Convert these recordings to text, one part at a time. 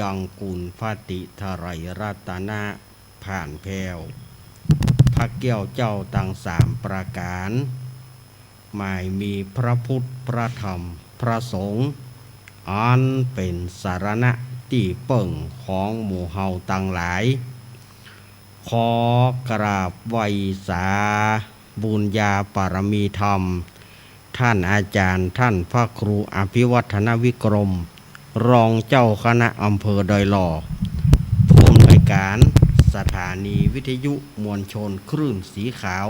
ดังกุลพาติทไรรัตนะผ่านแพ้วพระเกี้ยวเจ้าต่างสามประการหมายมีพระพุทธพระธรรมพระสงฆ์อันเป็นสารณะที่เปิ่งของหมู่เฮาต่างหลายขอกราบไหว้สาบุญญาปารมีธรรมท่านอาจารย์ท่านพระครูอภิวัฒนวิกรมรองเจ้าคณะอำเภอดอยหล่อผู้อำนวยการสถานีวิทยุมวลชนคลื่นสีขาว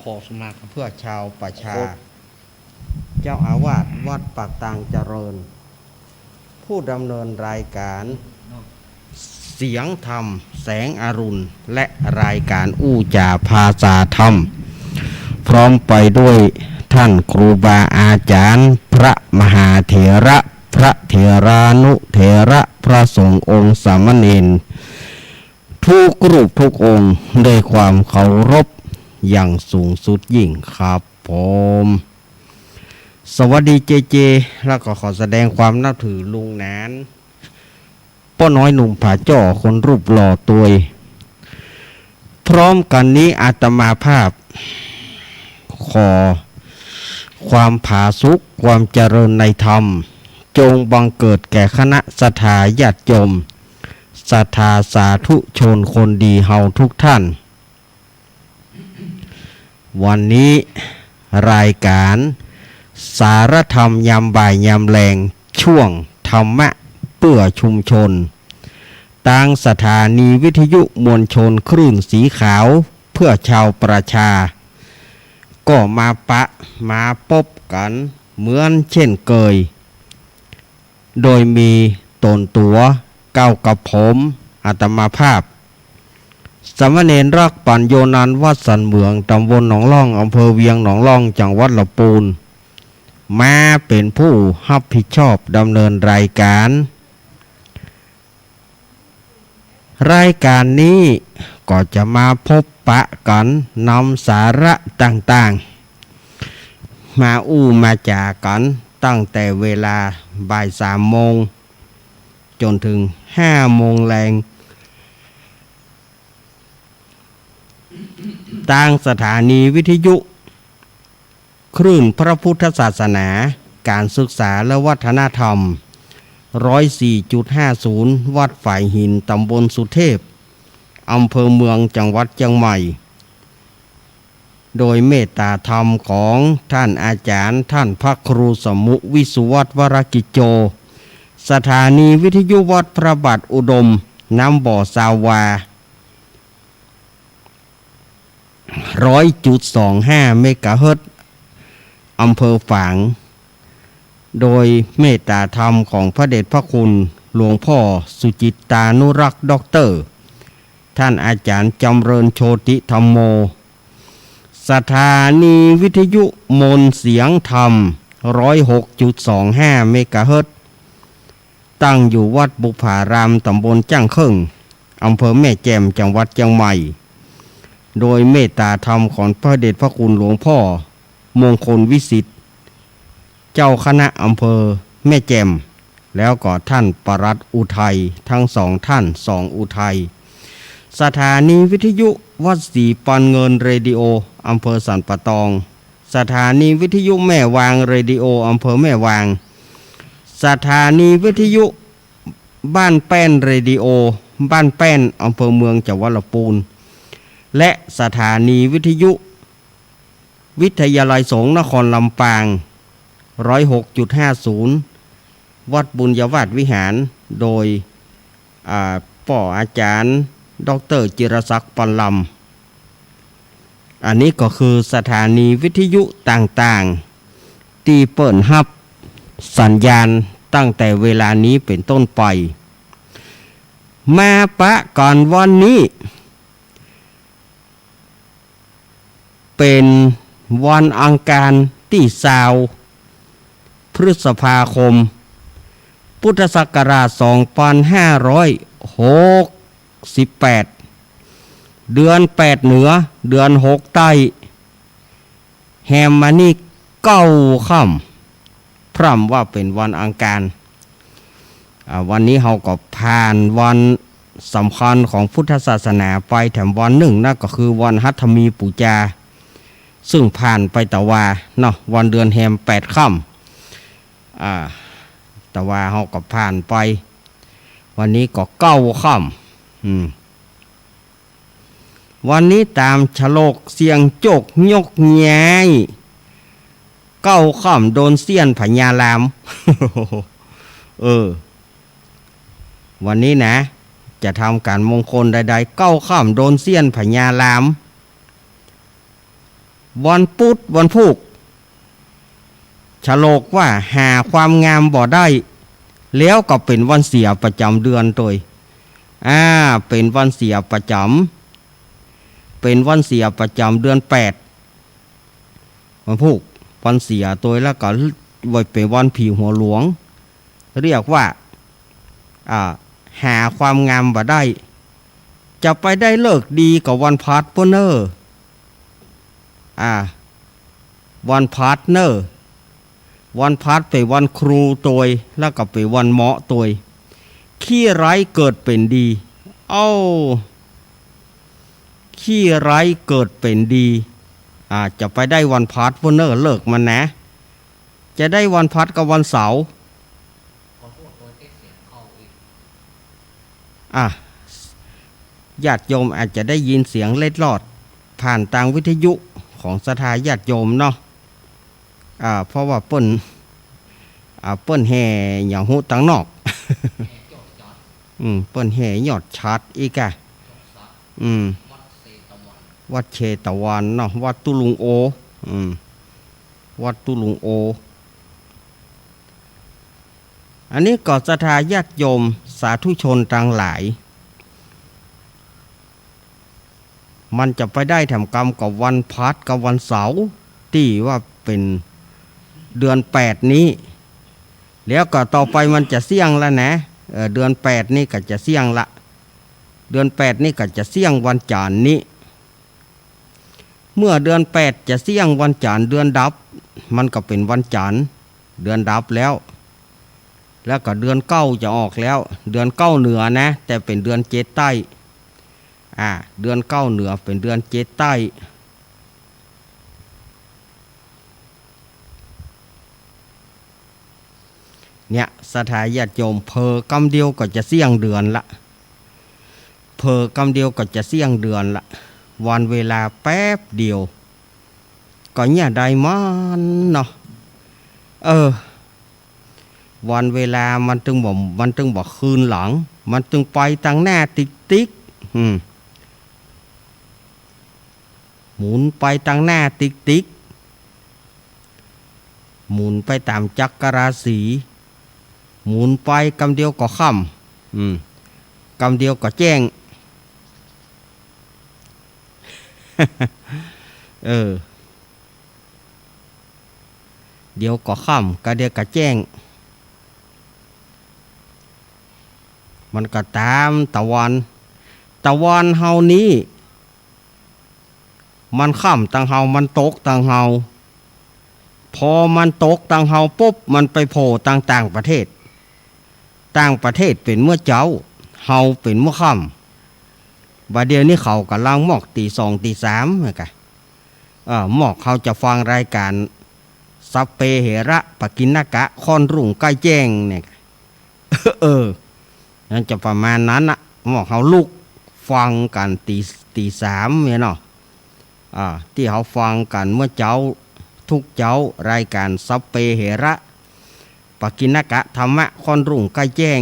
ขอสมัครเพื่อชาวประชาเจ้าอาวาสวัดปากตางเจริญผู้ดำเนินรายการเสียงธรรมแสงอรุณและรายการอู้จาภาษาธรรมพร้อมไปด้วยท่านครูบาอาจารย์พระมหาเถระพระเถรานุเถระพระสงฆ์องค์สามเณรทุกรูปทุกองค์ด้วยความเคารพอย่างสูงสุดยิ่งครับผมสวัสดีเจเจแล้วก็ขอแสดงความนับถือลุงนานป้าน้อยหนุ่มผาจ่อคนรูปหล่อตัวพร้อมกันนี้อาตมาภาพขอความผาสุกความเจริญในธรรมจงบังเกิดแก่คณะศรัทธาญาติโยมศรัทธาสาธุชนคนดีเฮาทุกท่านวันนี้รายการสารธรรมยามบ่ายยามแรงช่วงธรรมะเพื่อชุมชนทางสถานีวิทยุมวลชนคลื่นสีขาวเพื่อชาวประชาก็มาพบกันเหมือนเช่นเคยโดยมีตนตัวเก้ากับผมอาตมาภาพสามเณรรักปัญโยนันท์วัดสันเมืองตำบลหนองล่องอำเภอเวียงหนองล่องจังหวัดลำพูนมาเป็นผู้รับผิดชอบดำเนินรายการนี้ก็จะมาพบปะกันนำสาระต่างๆมามาจากกันตั้งแต่เวลาบ่าย3 โมงจนถึง5 โมงแรงทางสถานีวิทยุคลื่นพระพุทธศาสนาการศึกษาและวัฒนธรรม 104.50 วัดฝ่ายหินตำบลสุเทพอำเภอเมืองจังหวัดเชียงใหม่โดยเมตตาธรรมของท่านอาจารย์ท่านพระครูสมุวิสุวัตวรกิจโจสถานีวิทยุวัดพระบาทอุดมน้ำบ่อสาวา 100.25 เมกะเฮิรตซ์อำเภอฝางโดยเมตตาธรรมของพระเดชพระคุณหลวงพ่อสุจิตตานุรักษ์ด็อกเตอร์ท่านอาจารย์จำเริญโชติธรรมโมสถานีวิทยุมนต์เสียงธรรม 106.25 เมกะเฮิรตซ์ตั้งอยู่วัดบุพารามตำบลจ้างเคิงอำเภอแม่แจ่มจังหวัดเชียงใหม่โดยเมตตาธรรมของพระเดชพระคุณหลวงพ่อมงคลวิสิทธิ์เจ้าคณะอำเภอแม่แจ่มแล้วก็ท่านปรัตน์อุทัยทั้งสองท่าน2 อุทัยสถานีวิทยุวัดศรีปันเงินเรดิโออำเภอสันปะตองสถานีวิทยุแม่วางเรดิโออำเภอแม่วางสถานีวิทยุบ้านแป้นเรดิโอบ้านแป้นอำเภอเมืองจังหวัดลำพูนและสถานีวิทยุวิทยาลัยสงฆ์นครลำปาง 106.50 วัดบุญญาวาสวิหารโดยป่ออาจารย์ดร.จิรศักดิ์ปันลำอันนี้ก็คือสถานีวิทยุต่างๆที่เปิดรับสัญญาณตั้งแต่เวลานี้เป็นต้นไปมาปะก่อนวันนี้เป็นวันอังคารที่20 พฤษภาคมพุทธศักราช 2568 เดือน 8 เหนือเดือน 6 ใต้แฮมมานี่9 ค่ำพร่ำว่าเป็นวันอังคาร วันนี้เราก็ผ่านวันสำคัญของพุทธศาสนาไปแถมวันหนึ่งนั่นก็คือวันหัตถมีปูจาซึ่งผ่านไปแต่ว่าเนาะวันเดือนแฮม8 ค่ำแต่ว่าเราก็ผ่านไปวันนี้ก็9 ค่ำวันนี้ตามฉลกเสียงโจกยกแย้ย9 ค่ำโดนเสี้ยนพญาลาม วันนี้นะจะทำการมงคลใดๆ9 ค่ำโดนเสี้ยนพญาลามวันพุธวันพุกฉลกว่าหาความงามบ่ได้แล้วก็เป็นวันเสียประจำเดือนตัวเป็นวันเสียประจำเป็นวันเสียประจำเดือน8วันพุกวันเสียตัวแล้วก็ไว้เป็นวันผีหัวหลวงเรียกว่าหาความงามบ่ได้จะไปได้เลิกดีกับวันพาร์ทเนอร์วันพาร์ทเนอร์วันพาร์ทเป็นวันครูตัวแล้วก็เป็นวันเหมาะตัวขี้ไร้เกิดเป็นดีขี้ไร้เกิดเป็นดีจะไปได้วันพาร์ทเนอร์เลิกมันนะจะได้วันพัดกับวันเสาร์ญาติโยมอาจจะได้ยินเสียงเล็ดลอดผ่านทางวิทยุของสถาญาติโยมเนาะเพราะว่าเปิ้นแห่อย่างหูตังนอก เปิ้นแห่ยอดชัดอีกวัดเชตวันเนาะวัดตุลุงโอวัดตุลุงโออันนี้ก็ศรัทธาญาติโยมสาธุชนทั้งหลายมันจะไปได้ทำกรรมกับวันพัดกับวันเสาร์ที่ว่าเป็นเดือน8นี้แล้วก็ต่อไปมันจะเสี่ยงแล้วนะเดือน8นี่ก็จะเสี่ยงละเดือน8นี่ก็จะเสี่ยงวันจันทร์นี้เมื่อเดือน8จะเสี่ยงวันจันทร์เดือนดับมันก็เป็นวันจันทร์เดือนดับแล้วก็เดือน9จะออกแล้วเดือน9เหนือนะแต่เป็นเดือน7ใต้เดือน9เหนือเป็นเดือน7ใต้เนี่ยสถาญาติโยมเพอกำเดียวก็จะเสี่ยงเดือนละเพอกำเดียวก็จะเสี่ยงเดือนละวันเวลาแป๊บเดียวก็เนี่ยได้มันเนาะวันเวลามันตึงบอกคืนหลังมันตึงไปตั้งหน้าติ๊กหมุนไปตั้งหน้าติ๊กหมุนไปตามจักรราศีหมุนไปกำเดียวก็ค่ำกำเดียวก็แจ้งเดี๋ยวก็ค่ำก็เดี๋ยวก็แจ้งมันก็ตามตะวันเฮานี้มันค่ำตังเฮามันตกตังเฮาพอมันตกตังเฮาปุ๊บมันไปโผล่ต่างประเทศเป็นเมื่อเจ้าเฮาเป็นเมื่อค่ำบัดเดี๋ยวนี้เขากำลังหมอกตี2ตี3เหมือนกันหมอกเขาจะฟังรายการสัพเพเหระปกิณกะค่อนรุ่งใกล้แจ้งเนี่ยนั่นจะประมาณนั้นนะหมอกเขาลุกฟังกันตี3เนี่ยเนาะที่เขาฟังกันเมื่อเจ้าทุกเจ้ารายการสัพเพเหระปกิณกะธรรมะค่อนรุ่งใกล้แจ้ง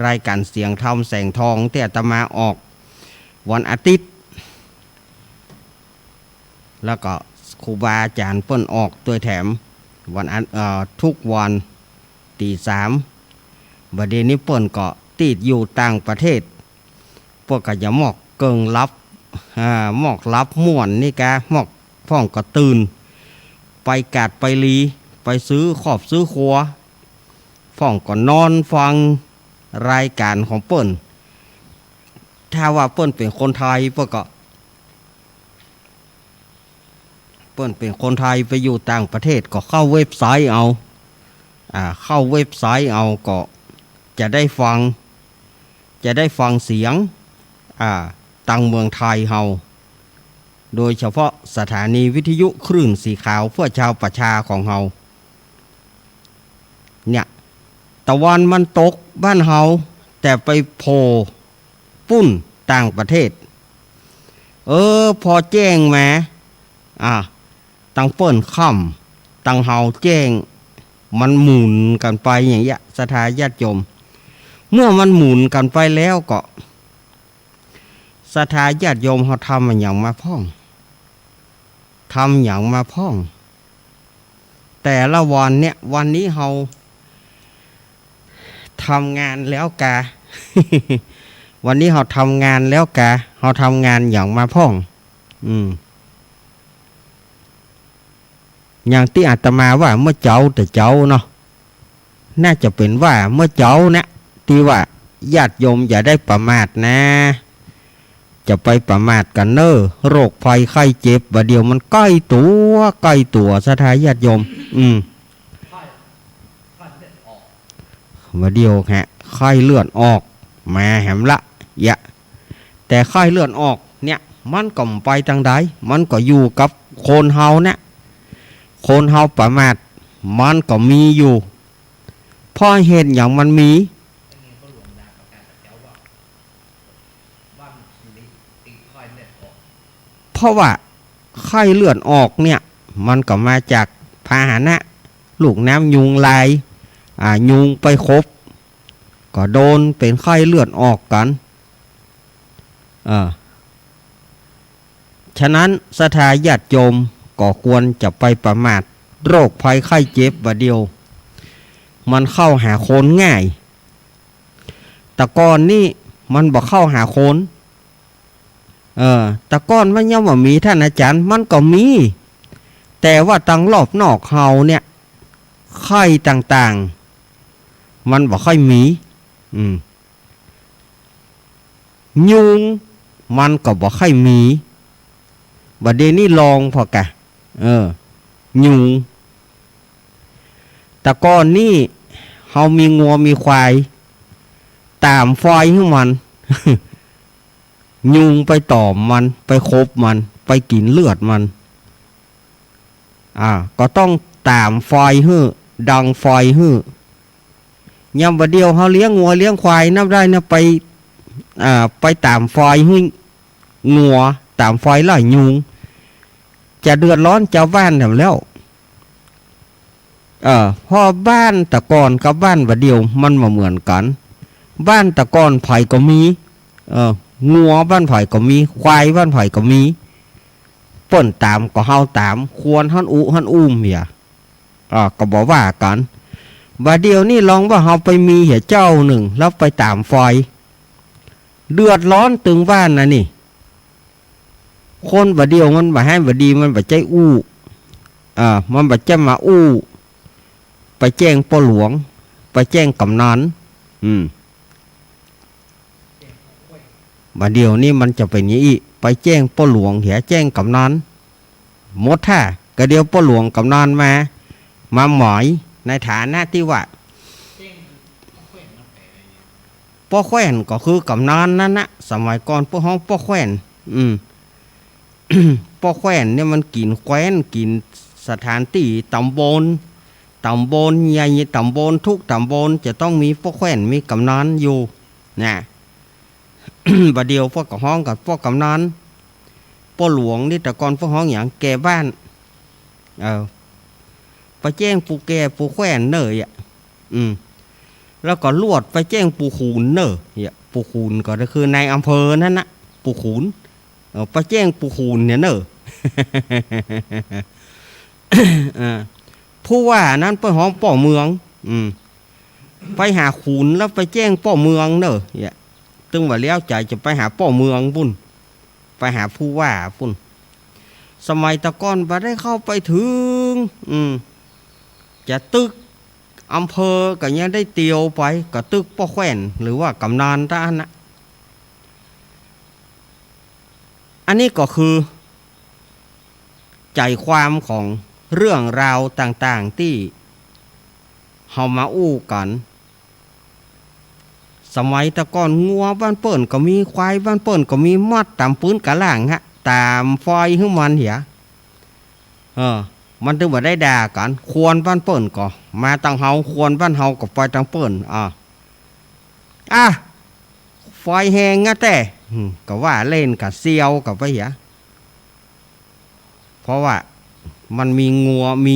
รายการเสียงธรรมแสงทองที่อาตมาออกวันอาทิตย์แล้วก็ครูบาอาจารย์เปิ้นออกตัวแถมวันทุกวันตี3บัดนี้เปิ้นก็ติดอยู่ต่างประเทศพวกก็จะหมอกเกิงรับหมอกรับม่วนนี่กะหมอกพ่องก็ตื่นไปกาดไปลีไปซื้อขอบซื้อครัวพ่องก็นอนฟังรายการของเปิ้นถ้าว่าเปิ้นเป็นคนไทยเปิ้นเป็นคนไทยไปอยู่ต่างประเทศก็เข้าเว็บไซต์เอาก็ จะได้ฟังเสียงตังเมืองไทยเฮาโดยเฉพาะสถานีวิทยุคลื่นสีขาวเพื่อชาวประชาของเฮาเนี่ยตะวันมันตกบ้านเฮาแต่ไปโผล่ปุ้นต่างประเทศพอแจ้งมาตังเปิ้นค่ำตังเฮาแจ้งมันหมุนกันไปอย่างเงี้ยศรัทธาญาติโยมเมื่อมันหมุนกันไปแล้วก็ศรัทธาญาติโยมเขาทำมันอย่างมาพ่องแต่ละวันเนี่ยวันนี้เฮาทำงานแล้วกะ วันนี้เราทำงานแล้วกะเราทำงานอย่างมาพ่องอย่างที่อาตมาว่าเมื่อเจ้าแต่เจ้าเนาะน่าจะเป็นว่าเมื่อเจ้าเนี่ยที่ว่าญาติโยมอย่าได้ประมาทนะจะไปประมาทกันเนอโรคภัยไข้เจ็บว่าเดียวมันใกล้ตัวสถานญาติโยมว่าเดียวฮะไข้เลือดออกมาแหมละแต่ไข้เลือดออกเนี่ยมันก็ไปทางใดมันก็อยู่กับคนเฮาเนี่ยคนเฮาประมาทมันก็มีอยู่พอเห็นอย่างมันมีเพราะว่าไข้เลือดออกเนี่ยมันก็มาจากพาหนะลูกน้ำยุงลายยุงไปคบก็โดนเป็นไข้เลือดออกกันฉะนั้นศรัทธาญาติโยมก็ควรจะไปประมาทโรคภัยไข้เจ็บว่าเดียวมันเข้าหาคนง่ายแต่ก่อนนี่มันบอกเข้าหาคนแต่ก่อนมันยังว่ามีท่านอาจารย์มันก็มีแต่ว่าตังรอบนอกเฮาเนี่ยไข้ต่างๆมันบอกค่อยมียุงมันก็บอกค่อยมีบัดเดี๋ยวนี้ลองพอกะยุงแต่ก่อนนี่เฮามีงัวมีควายตามฟอยให้มัน ยุงไปตอมมันไปคบมันไปกินเลือดมันก็ต้องตามฟอยฮื้อดังฟอยฮื้อยามบัดเดียวเฮาเลี้ยงงัวเลี้ยงควายนับได้นะไปตามฟอยฮื้องัวตามฟอยไล่ยุงจะเดือดร้อนเจ้าบ้านแถมแล้วพอบ้านตะกอนกับบ้านบัดเดียวมันมาเหมือนกันบ้านตะกอนไผ่ก็มีงัวบ้านไผ่ก็มีควายบ้านไผ่ก็มีเปิ้นตามก็เฮาตามควรหันอุ้มเหี่ยก็บอกว่ากันบัดเดียวนี่ลองว่าเฮาไปมีเหี่ยเจ้าหนึ่งแล้วไปตามไฟเดือดร้อนตึงบ้านนะนี่คนบัดเดียวมันบ่ให้บัดดีมันบ่ใจมันบ่จะมาไปแจ้งพ่อหลวงไปแจ้งกำนันบัดเดียวนี่มันจะเป็นอย่างนี้ไปแจ้งพ่อหลวงเหี่ยแจ้งกำนันหมดท่ากระเดียวพ่อหลวงกำนันมาหมอยในฐานะที่ว่าพ่อแขวนก็คือกำนันนั่นนะสมัยก่อนพวกห้องพ่อแขวนพ่อแขวนเนี่ยมันกินแคว้นกินสถานที่ตำบลใหญ่ตำบลทุกตำบลจะต้องมีพ่อแขวนมีกำนันอยู่นะบัดเดียวพวกกับห้องกับพวกกำนันพ่อหลวงนี่แต่ก่อนพวกห้องอย่างแก่บ้านไปแจ้งปูแก่ปูแขวนเนยแล้วก็ลวดไปแจ้งปูขูนเนยปูขูนก็คือในอำเภอนั่นนะปูขูนไปแจ้งปูขูนเนี่ยเนผู้ว่านั้นไปห้องป่อเมืองไปหาขูนแล้วไปแจ้งป่อเมืองเนอะตึงว่าแล้วใจจะไปหาป่อเมืองปุ่นไปหาผู้ว่าปุ่นสมัยตะก้อนไปได้เข้าไปถึงจะตึกอำเภอก็ยังได้เตียวไปก็ตึกป่อแขวนหรือว่ากำนันท่านนะอันนี้ก็คือใจความของเรื่องราวต่างๆที่เฮามาอู้กัน สมัยตะก่อนงัวบ้านเปิ้นก็มีควายบ้านเปิ้นก็มีมัดตามปืนกะล่างฮะตามฟอยให้มันเหียมันถึงบ่ได้ด่ากันควรบ้านเปิ้นก็มาตังเฮาควรบ้านเฮาก็ไปตังเปิ้นไฟแหงงะแต่ก็ว่าเล่นกับเซียวกับไปเหียเพราะว่ามันมีงัวมี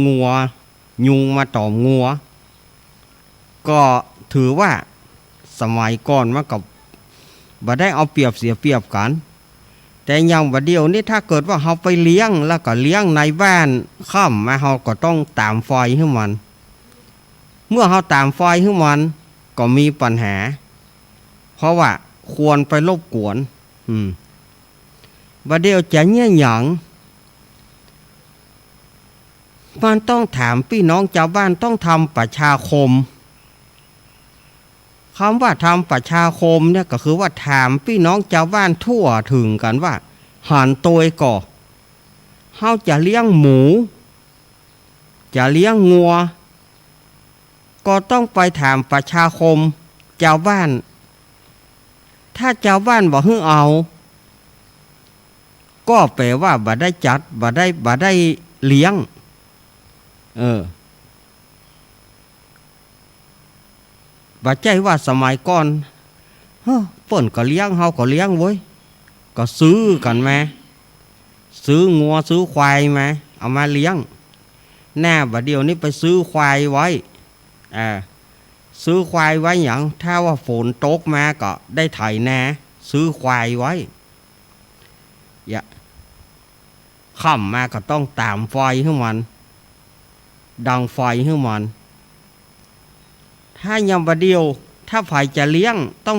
งัวยุงมาตอมงัวก็ถือว่าสมัยก่อนมันกับบ่ได้เอาเปรียบเสียเปรียบกันแต่ยังบัดเดียวนี่ถ้าเกิดว่าเราไปเลี้ยงแล้วก็เลี้ยงในบ้านค่ำมาเราก็ต้องตามไฟให้มันเมื่อเราตามไฟให้มันก็มีปัญหาเพราะว่าควรไปรบกวนบัดเดียวจะเนี่ยหยังมันต้องถามพี่น้องชาวบ้านต้องทำประชาคมคำว่าทำประชาคมเนี่ยก็คือว่าถามพี่น้องชาวบ้านทั่วถึงกันว่าหันตัวก่อเฮาจะเลี้ยงหมูจะเลี้ยงงัวก็ต้องไปถามประชาคมชาวบ้านถ้าชาวบ้านบอกให้เอาก็แปลว่าบ่ได้จัดบ่ได้เลี้ยงบ่ใจว่าสมัยก่อนเปิ้นก็เลี้ยงเฮาก็เลี้ยงเว้ยก็ซื้อกันมาซื้องัวซื้อควายมาเอามาเลี้ยงหน้าบัดเดียวนี้ไปซื้อควายไว้ซื้อควายไว้อย่างถ้าว่าฝนตกมาก็ได้ไถนาซื้อควายไว้ค่ำมาก็ต้องตามไฟให้มันดังไฟให้มันถ้ายามบัดเดียวถ้าฝ่ายจะเลี้ยงต้อง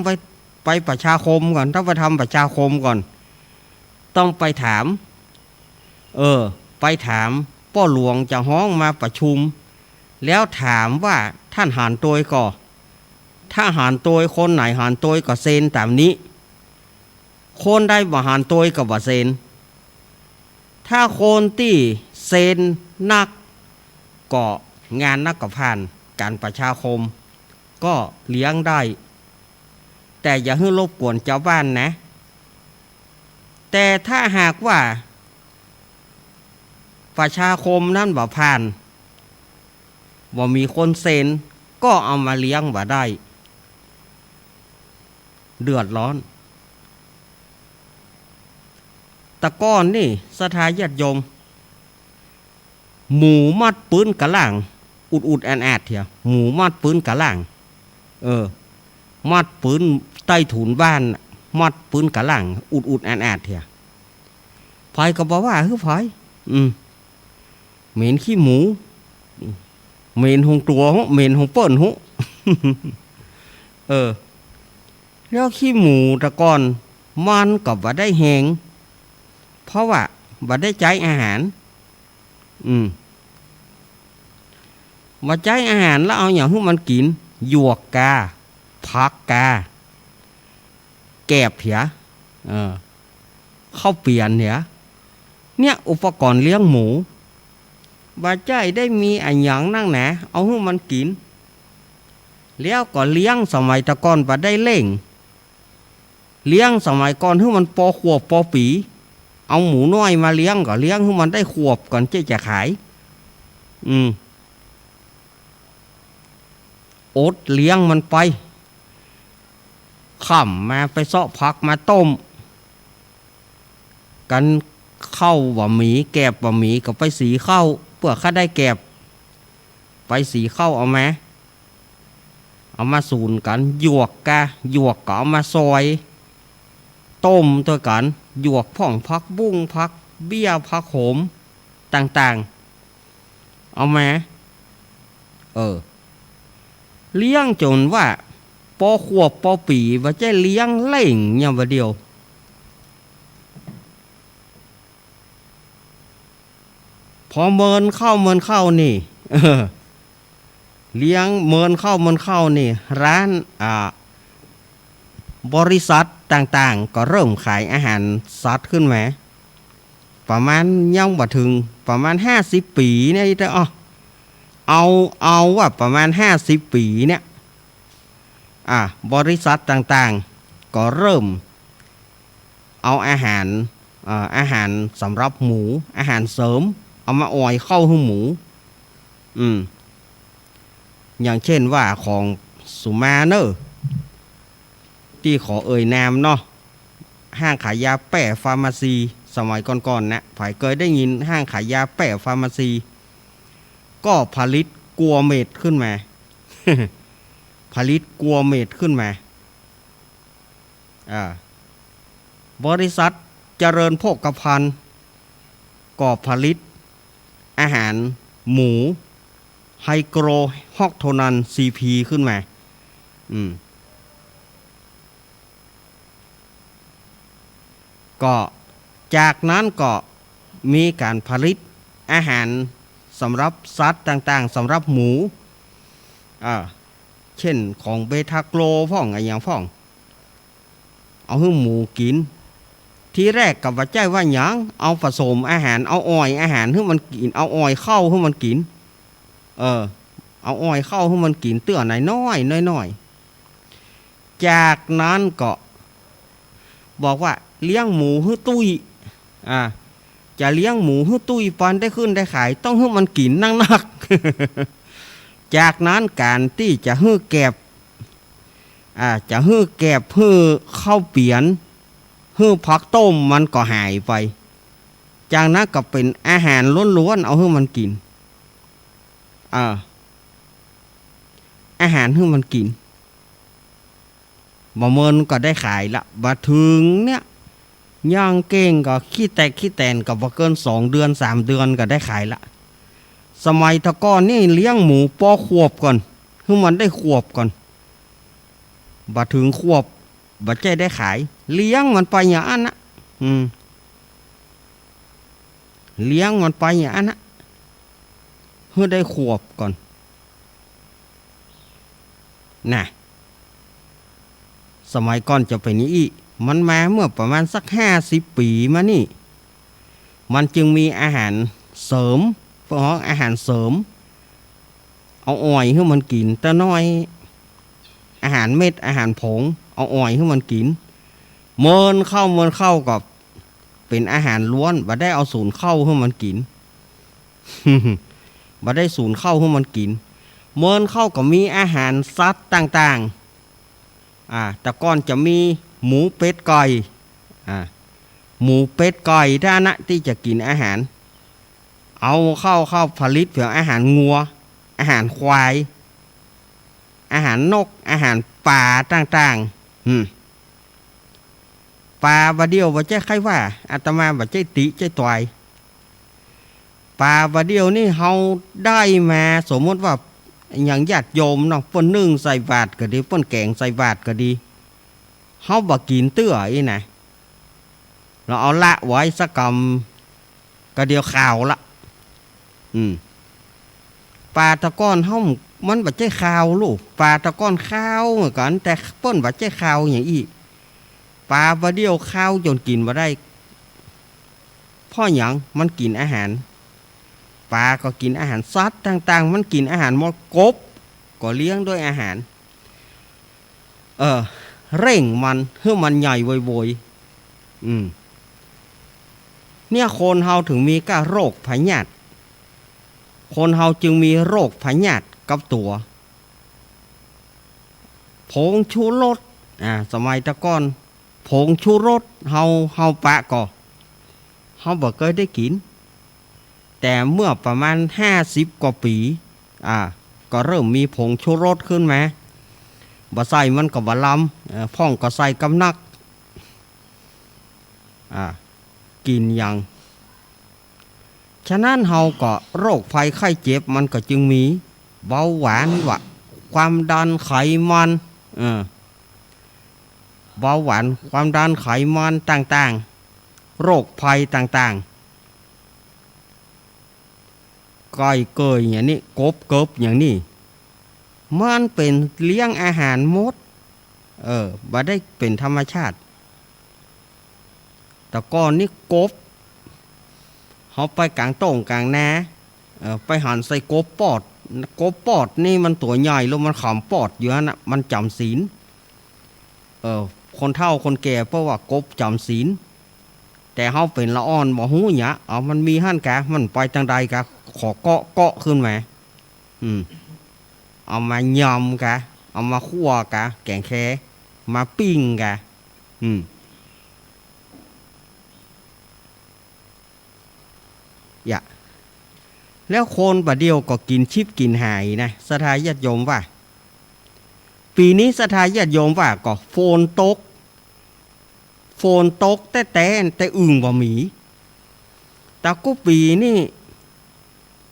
ไปประชาคมก่อนต้องไปทำประชาคมก่อนต้องไปถามไปถามพ่อหลวงจะฮ้องมาประชุมแล้วถามว่าท่านหารตัวก่อถ้าหารตัวคนไหนหารตัวก็เซ็นตามนี้คนได้บ่หารตัวก็บ่เซ็นถ้าคนที่เซ็นนักก็งานนักก็ผ่านการประชาคมก็เลี้ยงได้แต่อย่าให้รบกวนชาวบ้านนะแต่ถ้าหากว่าประชาคมนั้นบ่ผ่านบ่มีคนเซ็นก็เอามาเลี้ยงบ่ได้เดือดร้อนตะก้อนนี่สถาญาติโยมหมูมัดปืนกะล่างอุดแอนเถียหมูมัดปืนกะล่างมัดปืนใต้ถุนบ้านมัดปืนกะล่างอุดแอนเถียไผก็บอกว่าคือไผเหม็นขี้หมูเหม็นหงตัวเหม็นหงเปิ้นหุแล้วขี้หมูตะกอนมันก็บ่ได้แหงเพราะว่าบ่ได้ใจอาหารมาใจอาหารแล้วเอาอย่างให้มันกินหยวกกาผักกาแกบเถียข้าวเปลี่ยนเถียเนี่ยอุปกรณ์เลี้ยงหมูบาใจได้มีอันหยังนั่งแหนเอาให้มันกินแล้วก็เลี้ยงสมัยตะก่อนบ่ได้เล่งเลี้ยงสมัยก่อนให้มันปอขวบปอปีเอาหมูน้อยมาเลี้ยงก็เลี้ยงให้มันได้ขวบก่อนจะขายอดเลี้ยงมันไปค่ำมาไปเสาะผักมาต้มกันเข้าบ่หมีแกบบ่หมีก็ไปสีเข้าเพื่อข้าได้แกบไปสีเข้าเอามาสูนกันหยวกก็เอามาซอยต้มตัวกันหยวกผ่องพักบุ้งพักเบี้ยพักโหมต่างๆเอามาเลี้ยงจนว่าปอขวบปอปีว่าจะเลี้ยงเล่งอย่างเดียวพอเมินเข้านี่เลี้ยงเมินเข้านี่ร้านบริษัทต่างๆก็เริ่มขายอาหารสัตว์ขึ้นมาประมาณยังบ่ถึงประมาณ50 ปีเนี่ยเอาว่าประมาณ50 ปีเนี่ย บริษัทต่างๆก็เริ่มเอาอาหารสำหรับหมูอาหารเสริมเอามาอ่อยเข้าให้หมูอย่างเช่นว่าของสุมาเนอร์ที่ขอเอ่ยนามเนาะห้างขายยาแป้ฟาร์มาซีสมัยก่อนๆนะผายเคยได้ยินห้างขายยาแป้ฟาร์มาซีก็ผลิตกัวเมดขึ้นมา ผลิตกัวเมดขึ้นมาบริษัทเจริญโภคภัณฑ์ก็ผลิตอาหารหมูไฮโกรฮอกโทนันซีพีขึ้นมาก็จากนั้นก็มีการผลิตอาหารสำหรับสัตว์ต่างๆสำหรับหมูเช่นของเบทาโกรพ่องอะไรอย่างพ่องเอาให้หมูกินทีแรกกับว่าใจว่าหยังเอาผสมอาหารเอาอ้อยอาหารให้มันกินเอาอ้อยเข้าให้มันกินเอาอ้อยเข้าให้มันกินเตื้อน้อยจากนั้นก็บอกว่าเลี้ยงหมูให้ตุ้ยจะเลี้ยงหมูให้ตุ้ยปันได้ขึ้นได้ขายต้องให้มันกินนักๆจากนั้นการที่จะให้แกบจะให้แกบให้ข้าวเปียนให้ผักต้มมันก็หายไปจากนั้นก็เป็นอาหารล้วนๆเอาให้มันกินอาหารให้มันกินบ่เมินก็ได้ขายละบ่ถึงเนี่ยย่างเก่งก็ขี้แตนก็บ่เกิน2 เดือน3 เดือนก็ได้ขายละสมัยตะก้อนนี่เลี้ยงหมูปอขวบก่อนให้มันได้ขวบก่อนบ่ถึงขวบบ่ใจได้ขายเลี้ยงมันไปอย่างนั้นนะเลี้ยงมันไปอย่างนั้นนะให้ได้ขวบก่อนน่ะสมัยก่อนจะเป็นนี้อีกมันมาเมื่อประมาณสัก50 ปีมานี่มันจึงมีอาหารเสริมเพราะอาหารเสริมเอาอ้อยให้มันกินแต่น้อยอาหารเม็ดอาหารผงเอาอ้อยให้มันกินเมินเข้ากับเป็นอาหารล้วนบ่ได้เอาศูนย์เข้าให้มันกิน บ่ได้ศูนย์เข้าให้มันกินเมินเข้าก็มีอาหารสัตว์ต่างๆแต่ก่อนจะมีหมูเป็ดไก่หมูเป็ดไก่ถ้านะที่จะกินอาหารเอาเข้าผลิตเพื่ออาหารงัวอาหารควายอาหารนกอาหารปลาต่างๆปลาบะเดียวบ่ใช่ใครว่าอาตมาบ่ใช่ติใช่ตวยปลาบะเดียวนี่เฮาได้มาสมมติว่าอย่างญาติโยมเนาะเปิ้นนึ่งใส่บาตรก็ดีเปิ้นแกงใส่บาตรก็ดีเฮาบ่กินเตื้ออีนะเราเอาละไว้สักกำก็เดียวข่าวละปลาตะก้อนเฮามันบ่ใช่ข่าวลูกปลาตะก้อนข้าวเหมือนกันแต่เปิ้นบ่ใช่ข่าวอย่างอีปลาบ่เดียวข้าวจนกินบ่ได้เพราะหยังมันกินอาหารปลาก็กินอาหารสัตว์ต่างๆมันกินอาหารมดกบก็เลี้ยงด้วยอาหารเร่งมันให้มันใหญ่โวยเนี่ยคนเฮาถึงมีก้าโรคพยาธิคนเฮาจึงมีโรคพยาธิกับตัวผงชูรสสมัยตะก้อนผงชูรสเฮาปะก็เฮาบ่เคยได้กินแต่เมื่อประมาณ50 กว่าปีก็เริ่มมีผงชูรสขึ้นมาบ่ใส่มันก็บ่ลำพ่องก็ใส่กำนักกินอย่างฉะนั้นเฮาก็โรคภัยไข้เจ็บมันก็จึงมีเบาหวานความดันไขมันเบาหวานความดันไขมันต่างๆโรคภัยต่างๆก้อยเกยอย่างนี้กบอย่างนี้มันเป็นเลี้ยงอาหารมดบ่ได้เป็นธรรมชาติแต่ก่อนนี้กบเขาไปกลางโต่งกลางนาไปหันใส่กบปอด กบปอดนี่มันตัวใหญ่แล้วมันขำปอดอยู่นั่นนะมันจำศีลคนเฒ่าคนแก่เพราะว่ากบจำศีลแต่เฮาเป็นละอ่อนบ่ฮู้หยังเอามันมีหั่นกะมันไปทางใดกะขอเกาะขึ้นมาเอามายำกะเอามาคั่วกะแกงแคมาปิ้งกะอย่าแล้วคนบะเดียวก็กินชิบกินหายนะศรัทธาญาติโยมว่าปีนี้ศรัทธาญาติโยมว่าก็โฟนตกแต่อึ่งบ่มีแต่กูปีนี่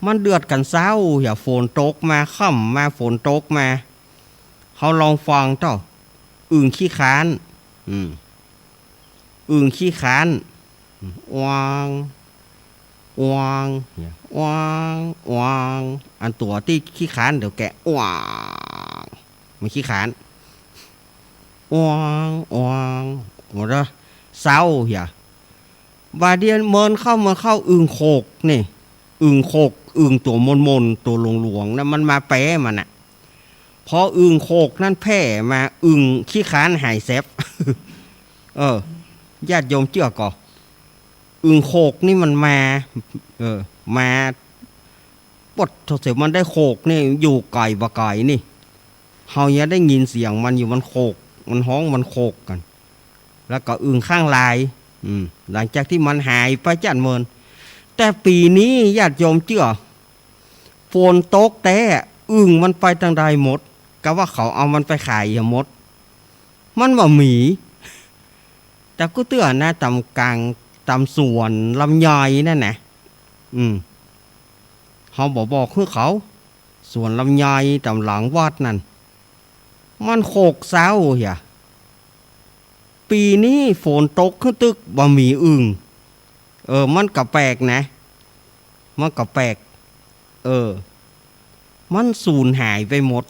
มันเดือดกันเศร้าอย่าฝนตกมาค่ำมาฝนตกมาเขาลองฟังเจ้าอึ่งขี้ค้านอึ่งขี้ค้านวางอันตัวที่ขี้ค้านเดี๋ยวแกะวางมันขี้ค้านหมดแล้วเศร้าอย่าบาเดียนเมินเข้าอึ่งโขกนี่อึ่งโขกอึ่งตัวมนตัวหลวงนะมันมาแปะมันอ่ะพออึ่งโขกนั่นแผ่มาอึ่งขี้ค้านหายแซบญาติโยมเชื่อก่ออึ่งโขกนี่มันมาปดเสียมันได้โขกนี่อยู่ไก่บะไก่นี่เฮายังได้ยินเสียงมันอยู่มันโขกมันห้องมันโขกกันแล้วก็อึ่งข้างลายหลังจากที่มันหายไปจัดเมินแต่ปีนี้ญาติโยมเชื่อฝนตกแต่อึ่งมันไปทางใดหมดก็ว่าเขาเอามันไปขายอย่าหมดมันบ่หมีแต่ก็เตือนนะตำกลางตำสวนลำไยนั่นนะเขาบอกคือเขาสวนลำไยตำหลังวัดนั่นมันโขกเศร้าเหี่ยปีนี้ฝนตกขึ้นตึกบ่มีอึ่งมันก็แปลกนะมันก็แปลกมันสูญหายไปหมด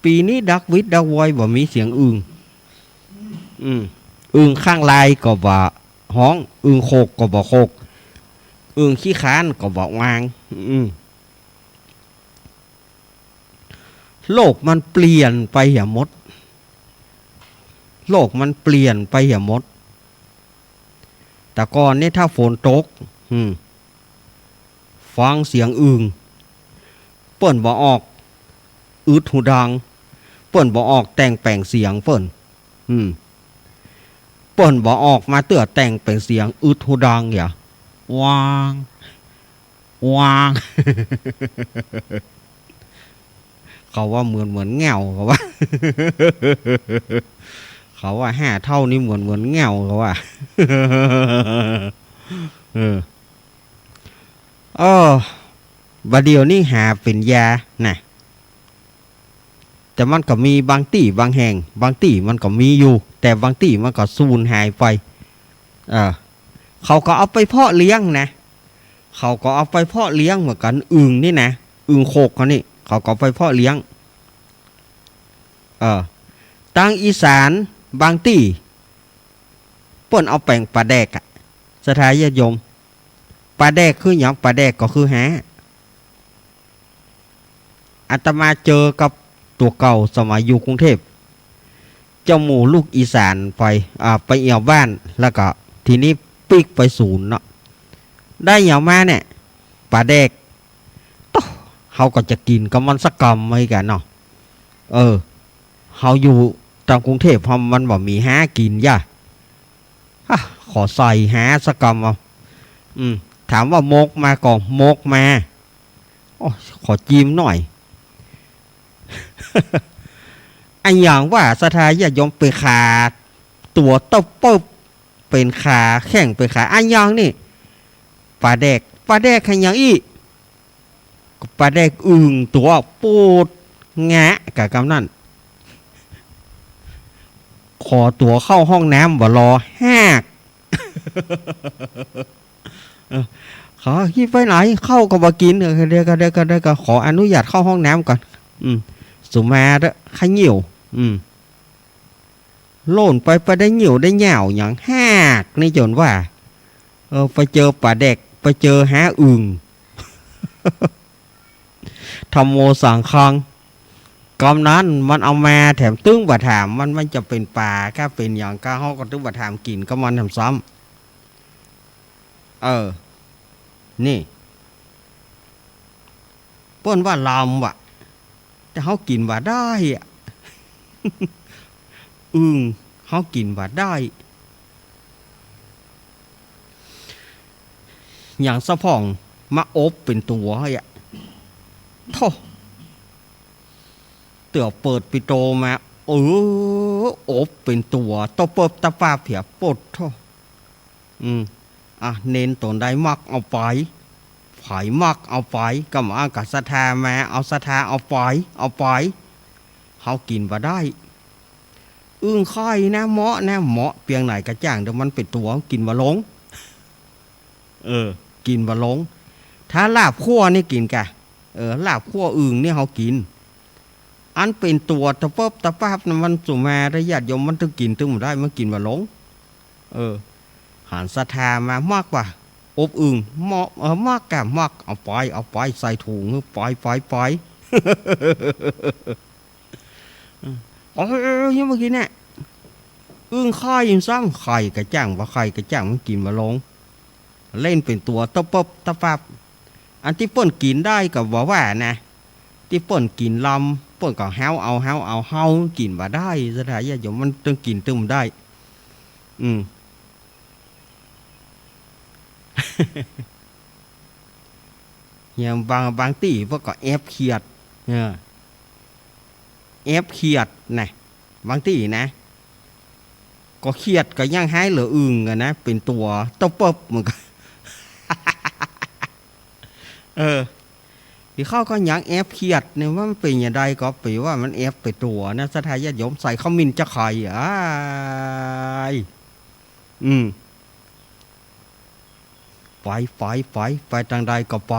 ปีนี้ดักวิทดักไวบ่มีเสียงอึ่งอึ่งข้างลายก็บ่ห้องอึ่งโขกก็บ่โขกอึ่งขี้ค้านก็บ่วางโลกมันเปลี่ยนไปอย่าหมดโลกมันเปลี่ยนไปอย่าหมดแต่ก่อนนี่ถ้าฝนตกฟังเสียงอึ่งเปิ้นบ่ออกอึดหูดังเปิ้นบ่ออกแต่งแปลงเสียงเปิ้นบ่ออกมาเตื้อแต่งแปลงเสียงอึดหูดังอย่าวางเขาว่าเหมือนแง่วเขาว่า เขาว่า5 เท่านี่เหมือนแง่วเขาว่า บัดเดียวนี่หาเป็นยานะแต่มันก็มีบางที่บางแห่งบางที่มันก็มีอยู่แต่บางที่มันก็สูญหายไปเขาก็เอาไปเพาะเลี้ยงนะเขาก็เอาไปเพาะเลี้ยงเหมือนกันอึ่งนี่นะอึ่งโขกเขานี่เขาก็ไปเพาะเลี้ยงทางอีสานบางที่เปิ้นเอาแป้งปลาแดกอะสถานญาติโยมปลาแดกคือหยังปลาแดกก็คือหาอาตมาเจอกับตัวเก่าสมัยอยู่กรุงเทพเจ้าหมู่ลูกอีสานไปเอี่ยวบ้านแล้วก็ทีนี้ปิกไปศูนย์เนาะได้อย่างมาเนี่ยปลาแดกเขาก็จะกินกับมันสักกำไม่กันเนาะเขาอยู่ตามกรุงเทพมันบอกมีหากินย่าขอใส่หาสักกำเอาถามว่ามกมาก่อนมกมาขอจิ้มหน่อย อันอย่างว่าสถานญาติโยมไปขาตัวเต้าเปิ้บเป็นขาแข่งเป็นขาอันอย่างนี่ปลาแดกขันอย่างอีปลาแดกอึ่งตัวปูดแงะกับกำนั่นขอตัวเข้าห้องน้ำบ่รอแหกขอคิดไปไหนเข้าก็บ่กินเดี๋ยวก็ขออนุญาตเข้าห้องน้ำก่อนสุมาเด้อขยิ่วโล่นไปได้เหนียวได้เหย่าอย่างแหกนี่จนว่าไปเจอปลาแดกไปเจอหาอึ่ง ธัมโมสังฆังกำนั้นมันเอามาแถมตึ้งบะถามมันจะเป็นป่าก็เป็นอย่างก้าห้องก็ตึ้งบะถามกินก็มันทำซ้ำนี่เปิ้นว่าลำว่ะแต่เขากินว่าได้อะเขากินว่าได้อย่างสะพองมาอบเป็นตัวอ่ะโธ่เตื่อเปิดปิโตมาอบเป็นตัวตบเปิบตะปาเผียปดโธ่เน้นตนได้มักเอาไปไผ่มักเอาไปก็มากับศรัทธามาเอาศรัทธาเอาไปเขากินว่าได้ค่อยนะเหมาะเพียงไหนกระจ่างเดี๋ยวมันเป็นตัวกินว่าลงกินว่าลงถ้าลาบคั่วนี่กินกะลาบคั่วนี่เขากินอันเป็นตัวตะเปิบตะปาบนะมันสุมาระยะยมมันต้องกินถึงได้มันกินว่าลงหันศรัทธามามากกว่าอบเหมาะมากกะมากเอาไปใส่ถุงไปยังเมื่อกี้เนี่ยไข่ยังซ้ำไข่กระจ่างว่าไข่กระจ่างมันกินมาลงเล่นเป็นตัวตะปบตะปับอันที่เปิ้นกินได้กับว่านะที่เปิ้นกินลำเปิ้นก็เฮากินว่าได้สถานที่อย่างมันต้องกินตึมได้อย่างบางตีพวกก็แอบเขียดแอบเขียดนะบางตีนะก็เขียดก็ย่างหายเหลือกันนะเป็นตัวตบปบเหมือนกันที่เข้าก็ยังแอบเขียดเนี่ยว่ามันเป็นอย่างไรก็ไปว่ามันแอบไปตัวนะสถานญาติโยมใส่ข้าวมินจะไข่ไปทางใดก็ไป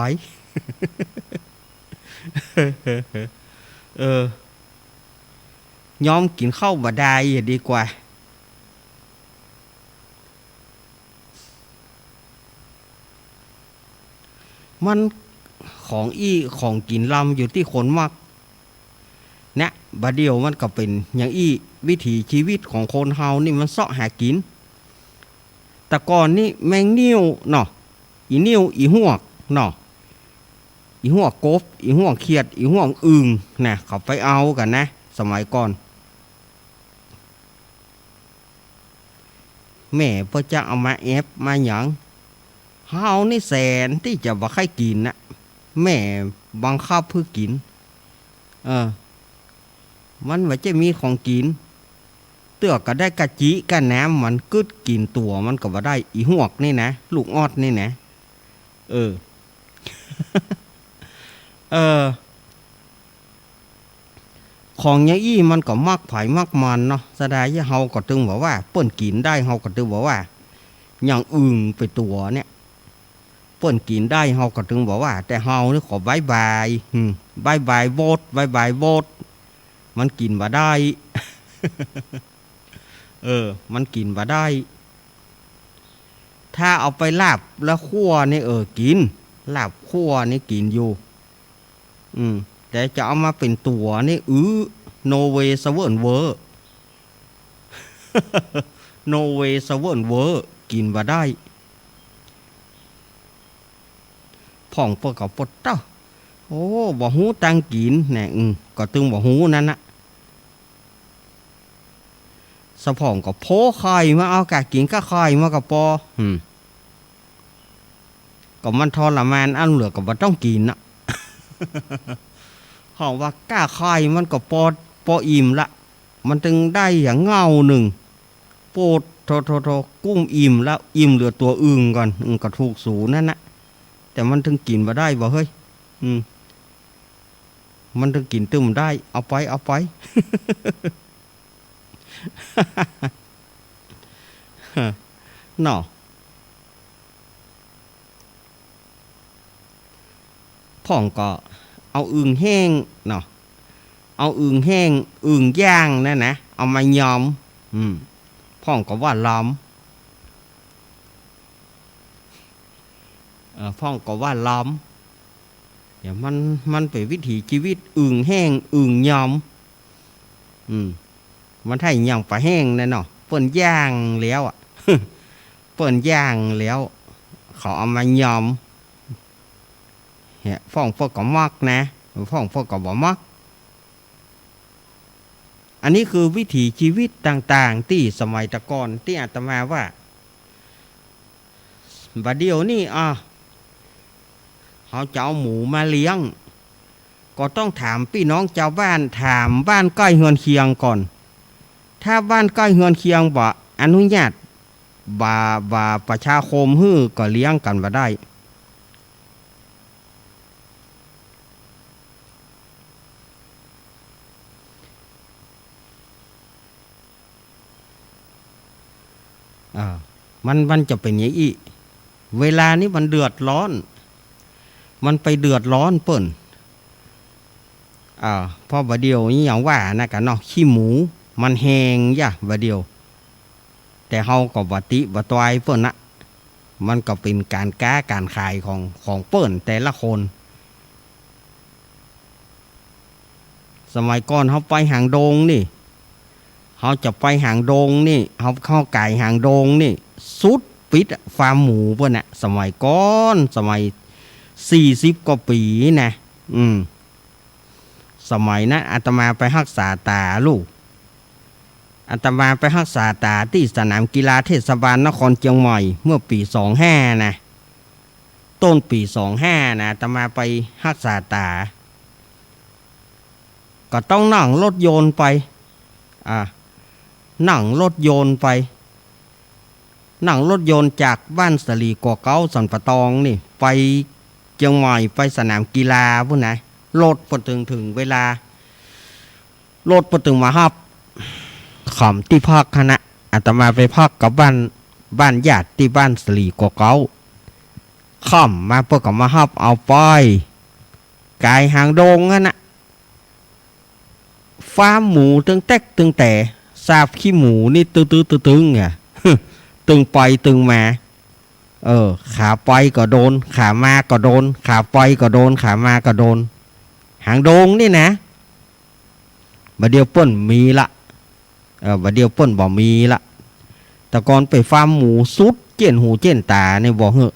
ยอมกินข้าวบะได้ดีกว่ามันของกินลำอยู่ที่คนมากนะบะเดียวมันก็เป็นอย่างวิถีชีวิตของคนเฮานี่มันเสาะหากินแต่ก่อนนี่แมงนิ้วเนาะอีนิ้วอีหวกเนาะอีหวกกบอีหวกเขียดอีหวกนะเขาไปเอากันนะสมัยก่อนแม่พ่อจะเอามาแอบมาหยังเฮานี่แสนที่จะบ่ใครกินนะแม่บังคับเพื่อกินมันว่าจะมีของกินเตือกก็ได้กะจิกะแหนมมันกึดกินตัวมันก็บ่ได้อีหวกนี่นะลูกออดนี่นะของอย่างมันก็มักไผ่มักมันเนาะแสดงว่าเฮาก็ตึงบอกว่าเปิ้นกินได้เฮาก็ตึงบอกว่าอย่างไปตัวเนี่ยเปิ้นกินได้เฮาก็ตึงบอกว่าแต่เฮานี่ขอบายโบดมันกินบ่ได้ มันกินบ่ได้ถ้าเอาไปลาบแล้วคั่วนี่กินลาบคั่วนี่กินอยู่แต่จะเอามาเป็นตัวนี่โนเวสเวิร์นเวอร์โนเวสเวิร์นเวอร์กินบ่ได้พ่องเปิดกับปดเต้าบ่หูตังกินแน่ก็ตึงบ่หูนั่นนะสะพ่องกับโพไข่มาเอากะกินก็ไข่มากับปอก็มันทรมานอันเหลือก็บ่ต้องกินนะห้องว่าก้าไข่มันก็ปออิ่มละมันจึงได้อย่างเงาหนึ่งโปดโทกุ้มอิ่มแล้วอิ่มเหลือตัวก่อนก็ถูกสูนั่นนะแต่มันถึงกินมาได้บ่เฮ้ยมันถึงกินตึมได้เอาไป เนาะพ่องก็เอาแห้งเนาะเอาแห้งย่างนั่นนะเอามายอมพ่องก็ว่าล้อมพ่องก็ว่าล้อม เดี๋ยวมันเป็นวิถีชีวิตอึ่งแห้งอึ่งยอมมันไทยย่างปลาแห้งนั่นเนาะเปิ้นย่างแล้วอ่ะ เปิ้นย่างแล้วเขาเอามายอมเฮ้ยฟ้องพวกก็มักนะฟ้องพวกก็บ่มักอันนี้คือวิถีชีวิตต่างๆที่สมัยตะก่อนที่อาตมาว่าบัดเดียวนี่เขาจะเอาหมูมาเลี้ยงก็ต้องถามพี่น้องชาวบ้านถามบ้านใกล้เฮือนเคียงก่อนถ้าบ้านใกล้เฮือนเคียงบ่อนุญาตบ่ประชาคมฮื้อก็เลี้ยงกันบ่ได้มันจะเป็นอย่างนี้เวลานี้มันเดือดร้อนมันไปเดือดร้อนเปิ้นพอบ่เดียวนี่อย่างว่านะกันเนาะขี้หมูมันแห้งย่ะบ่เดียวแต่เฮาก็บ่ติบ่ตอยเปิ้นนะมันก็เป็นการค้าการขายของเปิ้นแต่ละคนสมัยก่อนเฮาไปหางดงนี่เฮาจะไปหางดงนี่เฮาเข้าไก่หางดงนี่สุดปิดฟาร์มหมูเปิ้นน่ะสมัยก่อนสมัย40กว่าปีนะสมัยนั้นอาตมาไปรักษาตาลูกอาตมาไปรักษาตาที่สนามกีฬาเทศบาลนครเชียงใหม่เมื่อปี25นะต้นปี25นะอาตมาไปรักษาตาก็ต้องนั่งรถยนต์ไปนั่งรถยนต์ไปนั่งรถยนต์จากบ้านสลีกัวเก้าสันปะตองนี่ไปเชียงใหม่ไปสนามกีฬาพุ่นนะรถพอถึงเวลารถพอถึงมาฮับขำที่พักคณะอาตมาไปพักกับบ้านญาติที่บ้านสลีกัวเก้าขำมาเพื่อกับมาฮับเอาไปกายหางดงนะฟาร์มหมูตึงแตกตึงแต่ซาบขี้หมูนี่ตึงไงตึงไปตึงมาขาไปก็โดนขามาก็โดนขาไปก็โดนขามาก็โดนหางดงนี่นะบัดเดียวเปิ้นมีละบัดเดียวเปิ้นบ่มีละแต่ก่อนไปฟาร์มหมูสุดเจียนหูเจียนตาในบ่เหอะ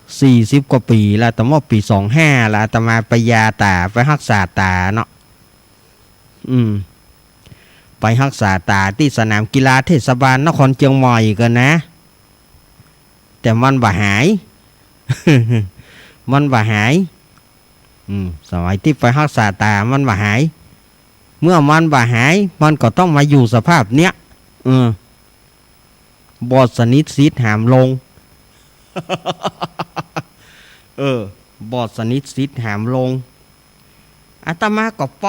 40กว่าปีแล้วแต่ว่าปี25แล้วอาตมาไปยาตาไปรักษาตาเนาะไปรักษาตาที่สนามกีฬาเทศบาลนครเชียงใหม่กันนะแต่มันบ่หาย มันบ่หายสมัยที่ไปรักษาตามันบ่หายเมื่อมันบ่หายมันก็ต้องมาอยู่สภาพเนี้ยบอดสนิทซิดหามลง บอดสนิทซิดหามลงอาตมาก็ไป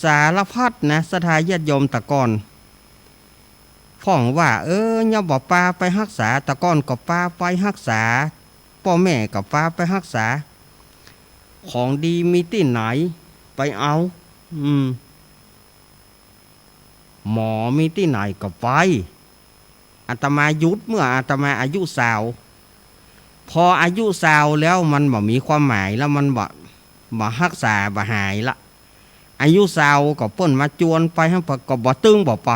สารพัดนะสถาญาติโยมตะกอนฟ้องว่าอย่าบอกปลาไปรักษาตะกอนก็ปลาไปรักษาพ่อแม่ก็ปลาไปรักษาของดีมีที่ไหนไปเอาหมอมีที่ไหนก็ไปอาตมายุดเมื่ออาตมาอายุสาวพออายุสาวแล้วมันบ่มีความหมายแล้วมันบ่รักษาบ่หายละอายุสาวก็เปิ้นมาจวนไปให้ก็บ่ตึงบ่ไป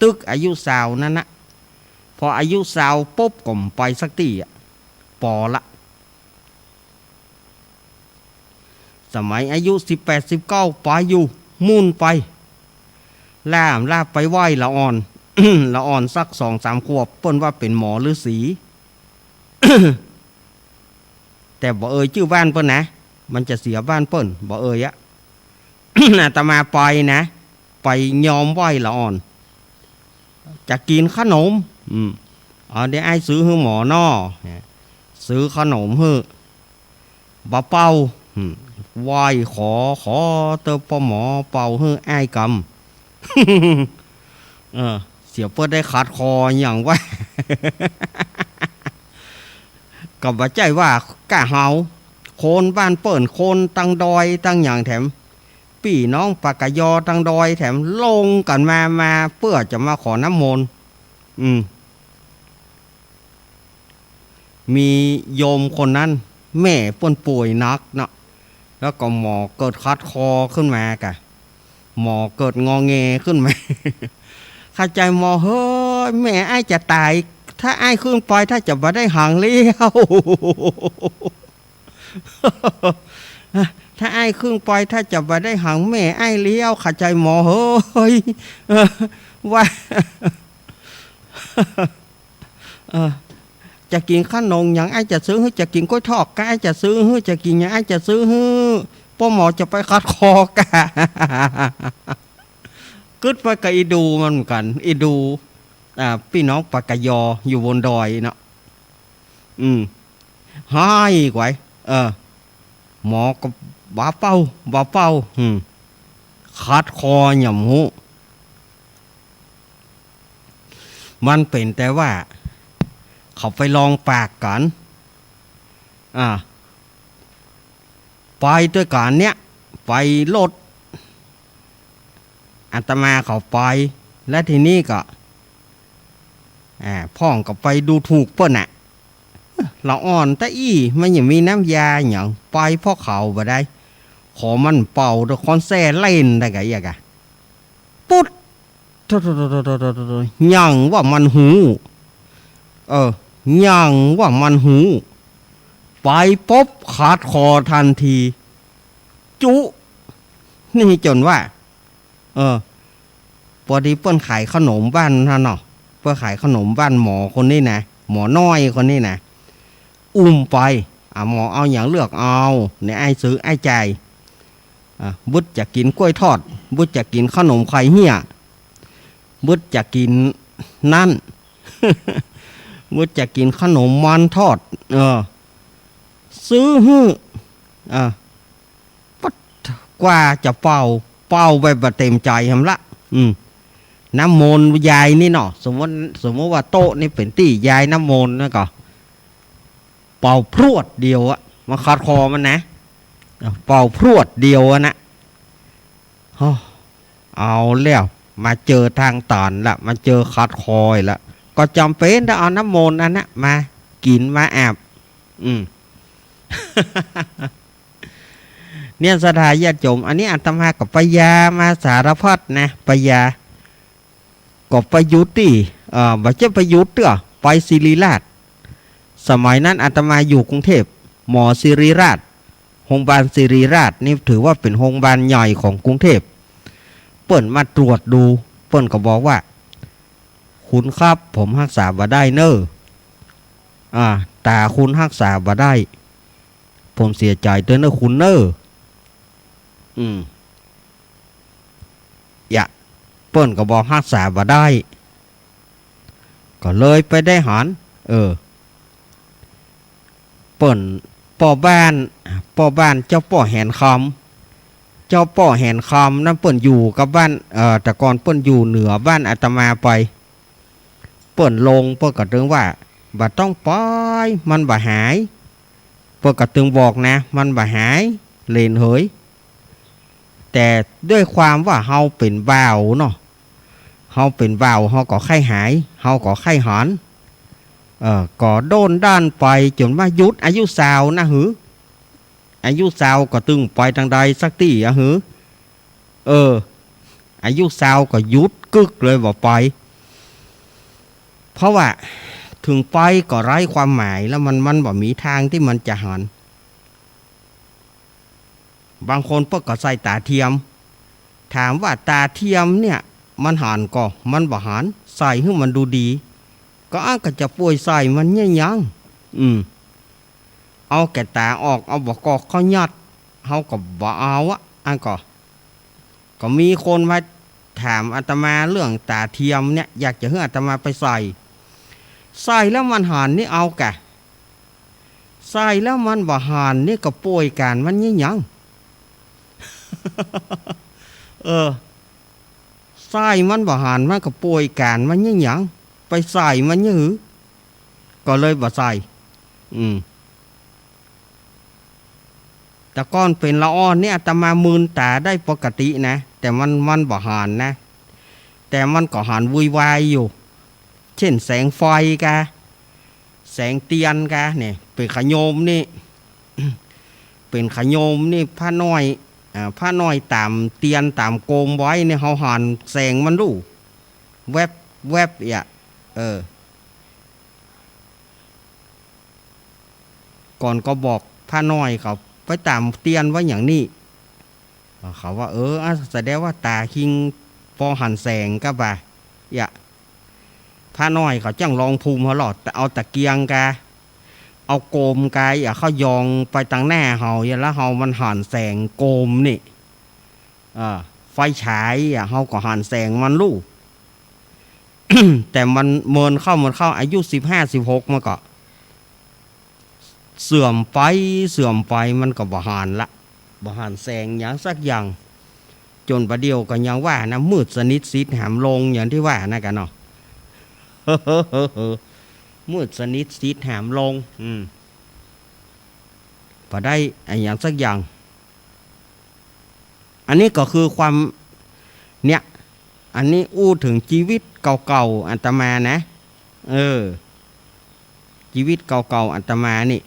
ตึกอายุสาวนั่นนะพออายุสาวปุ๊บก็ไปสักทีปอละสมัยอายุ18-19ไปอยู่มุ่นไปล่าไปไหว้ละอ่อน ละอ่อนสัก 2-3 ขวบเปิ้นว่าเป็นหมอฤาษี แต่บ่ชื่อบ้านเปิ้นนะมันจะเสียบ้านเปิ้นบ่อะ อาตมาไปนะไปยอมไหว้ละอ่อนจะกินขนมเดี๋ยวไอ้ซื้อให้หมอนอซื้อขนมให้บ่เป่าไหว้ขอเติมปอหมอเป่าให้ไอ้กำ เสียเปิ้นได้ขาดคออย่างว่า ก็บ่ใจว่ากะเฮาโคนบ้านเปิ้นโคนตั้งดอยตั้งอย่างแถมพี่น้องปากกยอตั้งดอยแถมลงกันมาเพื่อจะมาขอน้ำมนต์ มีโยมคนนั้นแม่ป่นป่วยนักเนาะแล้วก็หมอเกิดคัดคอขึ้นมากะหมอเกิดงอแงขึ้นมา เข้าใจหมอเฮ้ยแม่ไอ้จะตายถ้าไอ้ขึ้นไปถ้าจะมาได้หางเลี้ยว ถ้าไอ้ขึ้นไปถ้าจะมาได้หางแม่ไอ้เลี้ยวเข้าใจหมอเฮ้ยว่า จะกินขนมอย่างไอ้จะซื้อให้จะกินกล้วยทอดก็ไอ้จะซื้อให้จะกินอย่างไอ้จะซื้อให้พ่อหมอจะไปคัดคอกะ กึดไปกับอีดูมันเหมือนกันอีดูพี่น้องปากกยออยู่บนดอยเนาะให้ไว้หมอก็บ้าเป้าคัดคอหย่ำหูมันเป็นแต่ว่าเขาไปลองปากกันไปด้วยกันเนี้ยไปรถอาตมาเขาไปและทีนี้ก็พ่องก็ไปดูถูกเปิ้นน่ะเราอ่อนแต่อี้มันยังมีน้ำยาอย่างไปพ่อเขาบ่ได้ขอมันเป่าตัวคอนแซ่เล่นได้กะยังกะปุ๊ดยังว่ามันหูยังว่ามันหูไปป๊บขาดคอทันทีจุนี่จนว่าพอดีเปิ้นขายขนมบ้านท่านเนาะเปิ้นขายขนมบ้านหมอคนนี้นะหมอน้อยคนนี้นะไปหมอเอาอย่างเลือกเอาเนี่ยไอ้ซื้อไอ้ใจบุดจะกินกล้วยทอดบุดจะกินขนมไข่เหี้ยบุดจะกินนั่น บุดจะกินขนมมันทอดซื้อฮื้ปัดกว่าจะเป่าไปแบบเต็มใจทำละน้ำมนต์ยายนี่เนาะสมมติว่าโต๊ะนี่เป็นตี้ยายน้ำมนต์นะก็เป่าพรวดเดียวอะมาคัดคอมันนะเป่าพรวดเดียวนะเอาแล้วมาเจอทางตันละมาเจอคัดคอยละก็จำเป็นต้องเอาน้ำมนต์อันนั้นมากินมาอาบเนี่ยสถาญาติโยมอันนี้อาตมากับปยามาสารพัดนะปยากับประยุทธ์บัจเจประยุทธ์ไปศิริราชสมัยนั้นอาตมาอยู่กรุงเทพหมอศิริราชโรงพยาบาลศิริราชนี่ถือว่าเป็นโรงพยาบาลใหญ่ของกรุงเทพเปิ้นมาตรวจดูเปิ้นก็บอกว่าคุณครับผมรักษาบ่ได้เนอะตาคุณรักษาบ่ได้ผมเสียใจด้วยเนอะคุณเนอะเปิ้นก็บอกรักษาบ่ได้ก็เลยไปได้หันเปิ้นป่อบ้านเจ้าป่อแหนคำเจ้าป่อแหนคำนั่นเปิ้นอยู่กับบ้านแต่ก่อนเปิ้นอยู่เหนือบ้านอาตมาไปเปิ้นลงเปิ้นก็ถึงว่าบ่ต้องปล่อยมันบ่หายเปิ้นก็ถึงบอกนะมันบ่หายเล่นเหยแต่ด้วยความว่าเฮาเป็นบ่าวเนาะเฮาเป็นบ่าวเฮาก็ไข้หายเฮาก็ไข้หอนก็โดนด้านไปจนว่ายุดอายุสาวนะหืออายุสาวก็ตึงไปทางใดสักที่หืออายุสาวก็ยุดกึกเลยบ่ไปเพราะว่าถึงไปก็ไร้ความหมายแล้วมันบ่มีทางที่มันจะหันบางคนเพิ่นก็ใส่ตาเทียมถามว่าตาเทียมเนี่ยมันหันก็มันบ่หันใส่ให้มันดูดีก็ก็จะป่วยใส่มันเนี่ยยังเอาแก่ตาออกเอาบ่กอกเขายัดเฮาก็บ่เอาก็มีคนมาถามอาตมาเรื่องตาเทียมเนี่ยอยากจะให้อาตมาไปใส่แล้วมันหันนี่เอากะใส่แล้วมันบ่หันนี่ก็ป่วยกันมันเนี่ยยัง ใส่มันบ่หันมันก็ป่วยกันมันเนี่ยยังไปใส่มันเนี่ยหือก็เลยบ่ใส่แต่ก้อนเป็นละอ่อนเนี่ยอาตมามืนตาได้ปกตินะแต่มันบ่หันนะแต่มันก็หันวุ่นวายอยู่เช่นแสงไฟกะ แสงเตียนกะเนี่ยเป็นขโยมนี่ เป็นขโยมนี่ผ้าน้อยผ้าน้อยตามเตียนตามโกมไว้เนี่ยเขาหันแสงมันดูแวบแวบก่อนก็บอกผ้าน้อยเขาไปตามเตียนไว้อย่างนี้เขาว่าแสดงว่าตาคิงพอหันแสงก็บ่าผ้าน้อยเขาจังลองภูมิเขาหลอดแต่เอาตะเกียงกาเอาโกมกายเขายองไปทางหน้าเฮาแล้วเฮามันหันแสงโกมนี่ไฟฉายเฮาก็หันแสงมันลูก แต่มันมันเข้าอายุ15-16มันก็เสื่อมไปมันก็บ่หันละบ่หันแสงอย่างสักอย่างจนประเดียวก็ยังว่านะมืดสนิทซิดหามลงอย่างที่ว่านะกันเนาะ มืดสนิทซิดหามลงพอได้อย่างสักอย่างอันนี้ก็คือความเนี่ยอันนี้อู้ถึงชีวิตเก่าๆอัตมานะชีวิตเก่าๆอัตมานี่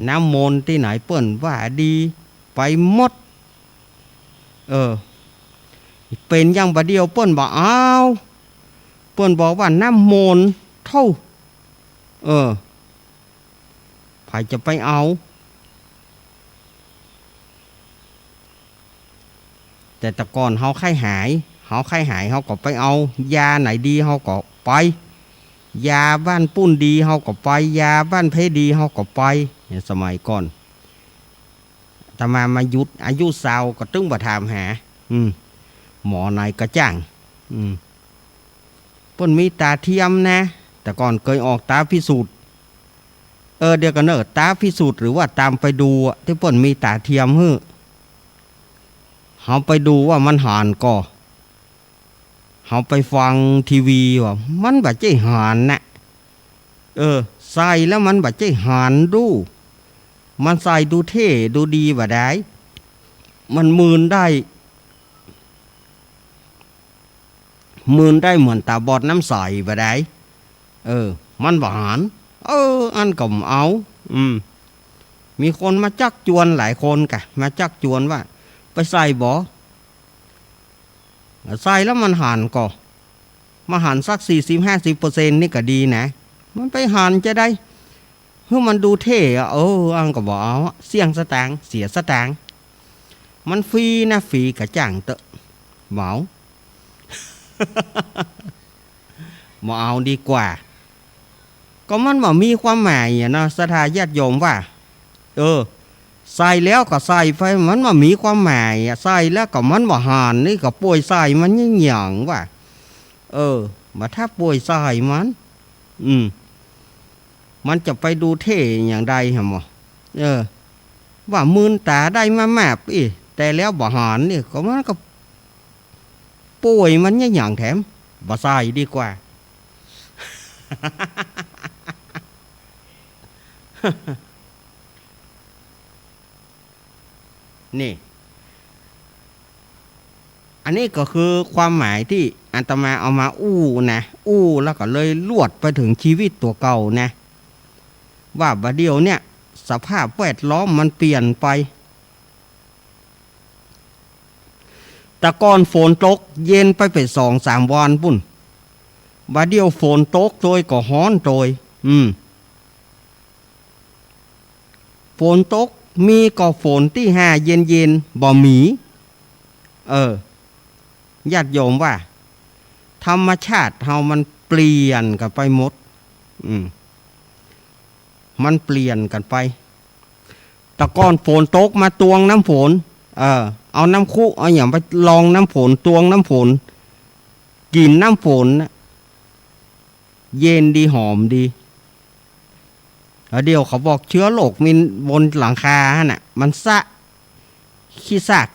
น้ำมนต์ที่ไหนเปิ้นว่าดีไปหมดเป็นอย่างบะเดียวเปิ้นบอกเปิ้นบอกว่าน้ำมนต์เท่าใครจะไปเอาแต่ตะก่อนเฮาไข้หายเฮาก็ไปเอายาไหนดีเฮาก็ไปยาบ้านปุ้นดีเฮาก็ไปยาบ้านเพดีเฮาก็ไปสมัยก่อนแต่มายุดอายุสาวก็ตึ้งบ่ถามหาหมอไหนก็จ้างเปิ้นมีตาเทียมนะแต่ก่อนเคยออกตาพิสูจน์เดี๋ยวกันตาพิสูจน์หรือว่าตามไปดูที่เปิ้นมีตาเทียมเฮาไปดูว่ามันหานก่อเฮาไปฟังทีวีว่ามันบ่ใจหานนะใส่แล้วมันบ่ใจหานดูมันใส่ดูเท่ดูดีบ่ได้มันมืนได้เหมือนตาบอดน้ำใสบ่ได้มันบ่หานอันก็เอามีคนมาจักจวนหลายคนกะมาจักจวนว่าไปใส่บ่ใส่แล้วมันหันก็มาหันสัก 40-50% นี่ก็ดีนะมันไปหันจะได้เพื่อมันดูเท่อังก็บอกเอาเสี่ยงสตางค์เสียสตางค์มันฟรีนะฟรีกะจ่างเตอะเหมา มาเอาดีกว่าก็มันบ่มีความหมายนะศรัทธาญาติโยมว่าใส่แล้วก็ใส่ไปมันบ่มีความหมายใส่แล้วก็มันบ่หานนี่ก็ป่วยใส่มันยิ่งหยังว่ามาถ้าป่วยใส่มันจะไปดูเท่อย่างใดหะหมอว่ามืนตาได้มาแมบแต่แล้วบ่หานนี่ก็มันก็ป่วยมันยิ่งหยังแถมบ่ใส่ดีกว่า นี่อันนี้ก็คือความหมายที่อาตมาเอามาแล้วก็เลยลวดไปถึงชีวิตตัวเก่านะว่าบัดเดียวเนี่ยสภาพแวดล้อมมันเปลี่ยนไปแต่ก่อนฝนตกเย็นไป2-3 วันปุ่นบัดเดียวฝนตกโดยก็ฮ้อนโดยฝนตกมีก็ฝนที่หาเย็นบ่มีญาติโยมว่าธรรมชาติเฮามันเปลี่ยนกันไปหมดมันเปลี่ยนกันไปแต่ก่อนฝนตกมาตวงน้ำฝนเอาน้ำคุเอาอย่างไปลองน้ำฝนตวงน้ำฝนกินน้ำฝนเย็นดีหอมดีเดี๋ยวเขาบอกเชื้อโรคมีบนหลังคาน่ะมันขี้ซาก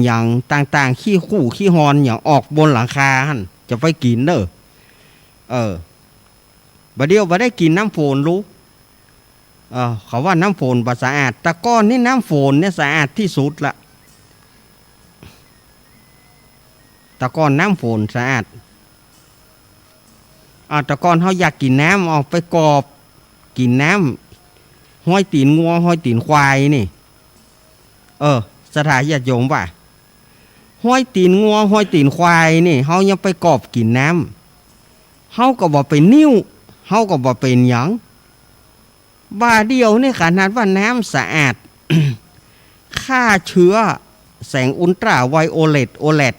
อย่างต่างๆขี้คู่ขี้ฮอนอย่างออกบนหลังคาจะไปกินบัดเดียวบ่ได้กินน้ำฝนรู้เขาว่าน้ำฝนบ่สะอาดแต่ก้อนนี่น้ำฝนเนี่ยสะอาดที่สุดละแต่ก้อนน้ำฝนสะอาดแต่ก่อนเขาอยากกินน้ำออกไปกอบ กินน้ำห้อยตีนงัวห้อยตีนควายนี่สถานญาติโยมว่าห้อยตีนงัวห้อยตีนควายนี่เฮายังไปกอบกินน้ำเฮาก็บ่เป็นนิ้วเฮาก็บ่เป็นหยังบาเดียวนี่ขนาดว่าน้ำสะอาด ฆ่าเชื้อแสงอุลตราไวโอเลต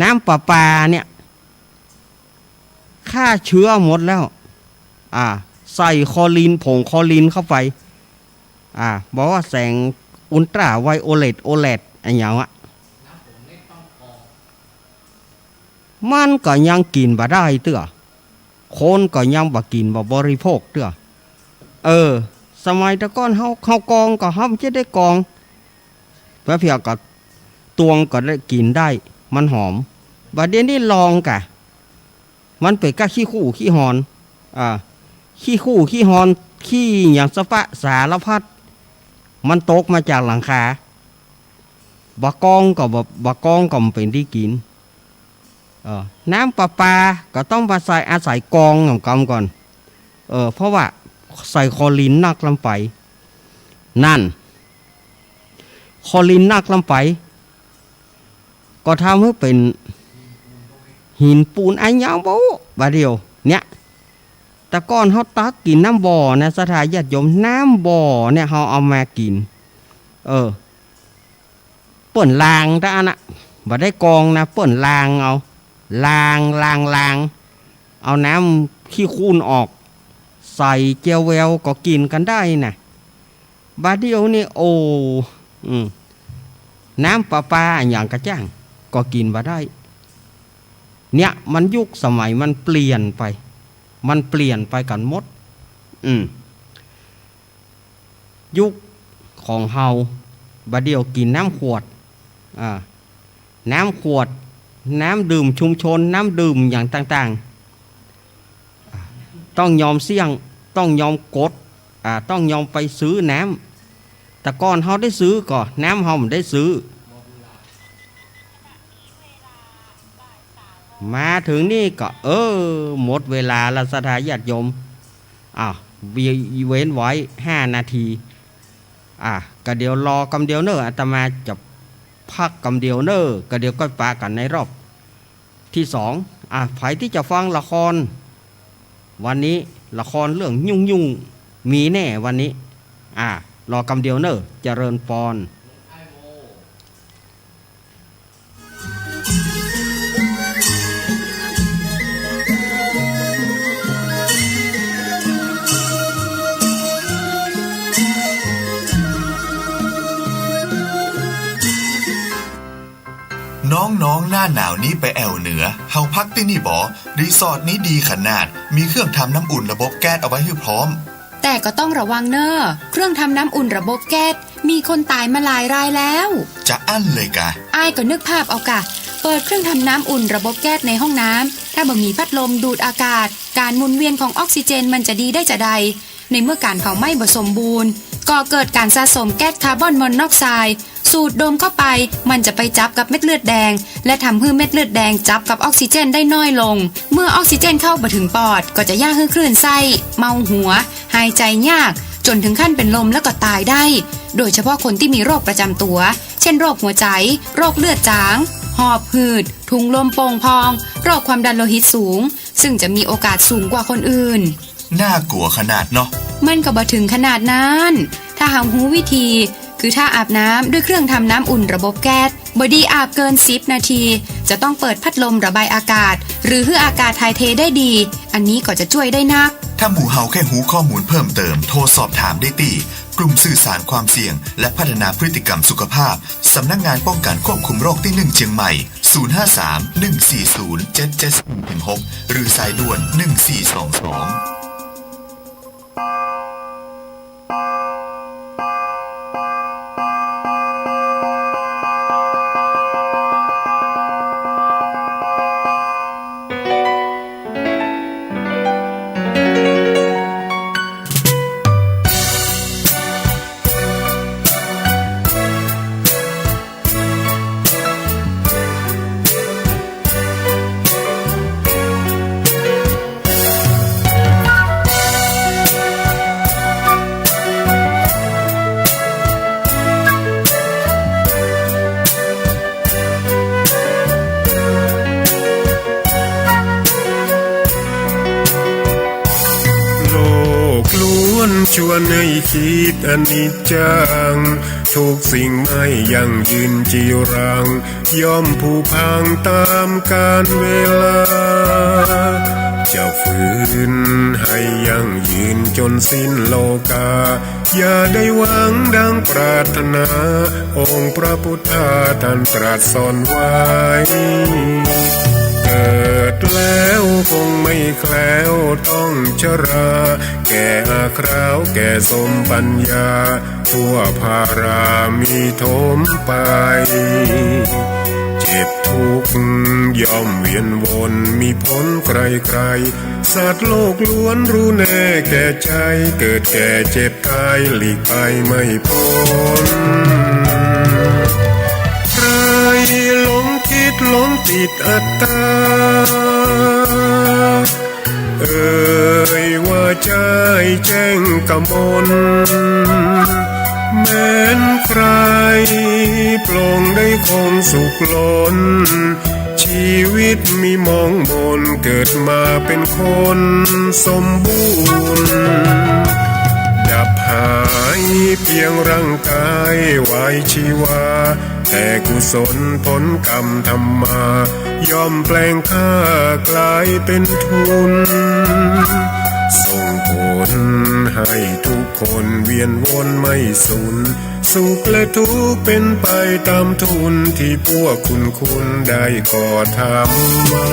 น้ำประปาเนี่ยฆ่าเชื้อหมดแล้วใส่คลอรีนผงคลอรีนเข้าไปบอกว่าแสงอุลตราไวโอเลตอะไรอย่างอ่ะมันก็ยังกินบ่ได้เตื้อคนก็ยังบ่กินบ่บริโภคเตื้อสมัยตะก้อนเฮากองก็เฮาจะได้กองเพื่อก็ตวงก็ได้กินได้มันหอมบัดเดี๋ยวนี้ลองกะมันไปกับขี้คู่ขี้หอนขี้คู่ขี้หอนขี้อย่างสะปะสารพัดมันตกมาจากหลังคาบะกองก็มันเป็นที่กินน้ำประปาก็ต้องมาอาศัยกองของกำก่อนเพราะว่าใส่คลอรีนนักลำไปนั่นคลอรีนนักลำไปก็ทำให้เป็นหินปูนไอ้ยาวโบบาเดียวเนี่ยแต่ก่อนเขาตักกินน้ำบ่อนะสถานญาติโยมน้ำบ่อเนี่ยเขาเอามากินเปิ่นลางแต่อันน่ะบ่ได้กองนะเปิ่นลางเอาลางเอาน้ำขี้คูนออกใส่เจลแววก็กินกันได้นะบาดเดียวนี่น้ำประปาอย่างกระจ่างก็กินบ่ได้เนี่ยมันยุคสมัยมันเปลี่ยนไปกันหมดยุคของเฮาบาดเดียวกินน้ำขวดน้ำดื่มชุมชนน้ำดื่มอย่างต่างๆต้องยอมเสี่ยงต้องยอมกดต้องยอมไปซื้อน้ำแต่ก่อนเฮาได้ซื้อก่อนน้ำเฮาไม่ได้ซื้อมาถึงนี่ก็หมดเวลาละสถานญาติโยมเว้นไว้5 นาทีก็เดี๋ยวรอกำเดียวเนอะอาตมาจะพักกำเดียวเนอะก็เดี๋ยวก็ปากันในรอบที่2ใครที่จะฟังละครวันนี้ละครเรื่องยุ่งมีแน่วันนี้รอกำเดียวเนอะเจริญพรน้องๆหน้าหนาวนี้ไปแอวเหนือเฮาพักที่นี่บ่รีสอร์ทนี้ดีขนาดมีเครื่องทำน้ำอุ่นระบบแก๊สเอาไว้ให้พร้อมแต่ก็ต้องระวังเนอะเครื่องทำน้ำอุ่นระบบแก๊สมีคนตายมาหลายรายแล้วจะอั้นเลยกะอ้ายก็นึกภาพเอากะเปิดเครื่องทำน้ำอุ่นระบบแก๊สในห้องน้ำถ้าบ่มีพัดลมดูดอากาศการหมุนเวียนของออกซิเจนมันจะดีได้จะใดในเมื่อการเผาไหม้บ่สมบูรณ์ก็เกิดการสะสมแก๊สคาร์บอนมอนอกไซด์สูดดมเข้าไปมันจะไปจับกับเม็ดเลือดแดงและทำให้เม็ดเลือดแดงจับกับออกซิเจนได้น้อยลงเมื่อออกซิเจนเข้าบ่ถึงปอดก็จะย่าให้คลื่นไส้เมาหัวหายใจยากจนถึงขั้นเป็นลมแล้วก็ตายได้โดยเฉพาะคนที่มีโรคประจำตัวเช่นโรคหัวใจโรคเลือดจางหอบหืดถุงลมโป่งพองโรคความดันโลหิตสูงซึ่งจะมีโอกาสสูงกว่าคนอื่นน่ากลัวขนาดเนาะมันก็บ่ถึงขนาดนั้นถ้าหารู้วิธีคือถ้าอาบน้ำด้วยเครื่องทำน้ำอุ่นระบบแก๊สบ่ดีอาบเกิน10 นาทีจะต้องเปิดพัดลมระบายอากาศหรือให้อากาศถ่ายเทได้ดีอันนี้ก็จะช่วยได้นักถ้าหมู่เฮาแค่หูข้อมูลเพิ่มเติมโทรสอบถามได้ที่กลุ่มสื่อสารความเสี่ยงและพัฒนาพฤติกรรมสุขภาพสำนักงานป้องกันควบคุมโรคที่1เชียงใหม่053-140-771-6หรือสายด่วน1422 ชวนให้คิดอนิจจังทุกสิ่งไม่ยั่งยืนจีรังย่อมผุพังตามกาลเวลาจะฝืนให้ยั่งยืนจนสิ้นโลกาอย่าได้หวังดังปรารถนาองค์พระพุทธาท่านตรัสสอนไว้เกิดแล้วคงไม่แคล้วต้องชราแก่อาคราวแก่สมปัญญาทั่วภารามีถมไปเจ็บทุกข์ย่อมเวียนวนมีพ้นใครๆสัตว์โลกล้วนรู้แน่แก่ใจเกิดแก่เจ็บตายหลีกไปไม่พ้นใครหลงคิดหลงจิตอัตตาว่าใจแจ้งกมลแม้นใครปลงได้คงสุขล้นชีวิตมีมองมนเกิดมาเป็นคนสมบูรณ์ดับหายเพียงร่างกายไว้ชีวาแต่กุศลผลกรรมทำมาย่อมแปลงค่ากลายเป็นทุนส่งผลให้ทุกคนเวียนวนไม่สูญสุขและทุกข์เป็นไปตามทุนที่พวกคุณได้ก่อทำมา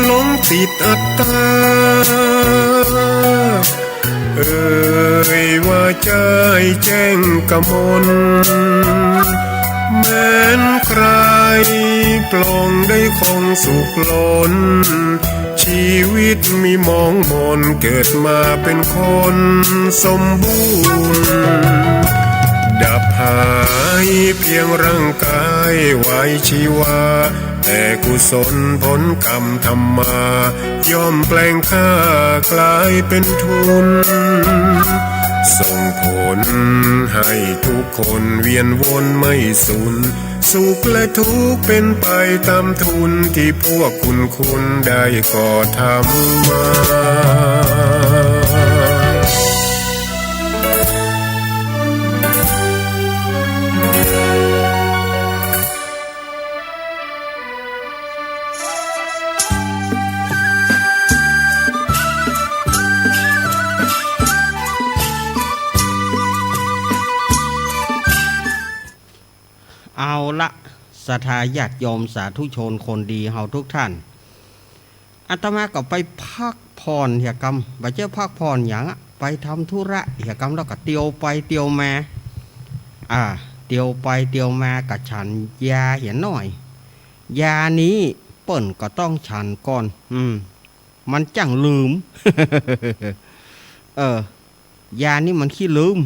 หลงติดอัตตาว่าใจแจ้งกมลแม้นใครปลงได้คงสุขล้นชีวิตมีมองมนเกิดมาเป็นคนสมบูรณ์ดับหายเพียงร่างกายไว้ชีวาแต่กุศลผลกรรมทำมาย่อมแปลงค่ากลายเป็นทุนส่งผลให้ทุกคนเวียนวนไม่สูญสุขและทุกข์เป็นไปตามทุนที่พวกคุณได้ก่อทำมาเอาละศรัทธาญาติโยมสาธุชนคนดีเฮาทุกท่านอาตมาก็ไปพักผ่อนเหี่ยกรรมบ่เจ้าพักผ่อนอย่างไปทำธุระเหี่ยกรรมแล้วก็เตียวไปเตียวมาเตียวไปเตียวมากับฉันยาเหี่ยหน่อยยานี้เปิ่นก็ต้องฉันก่อนมันจังลืม ยานี้มันขี้ลืม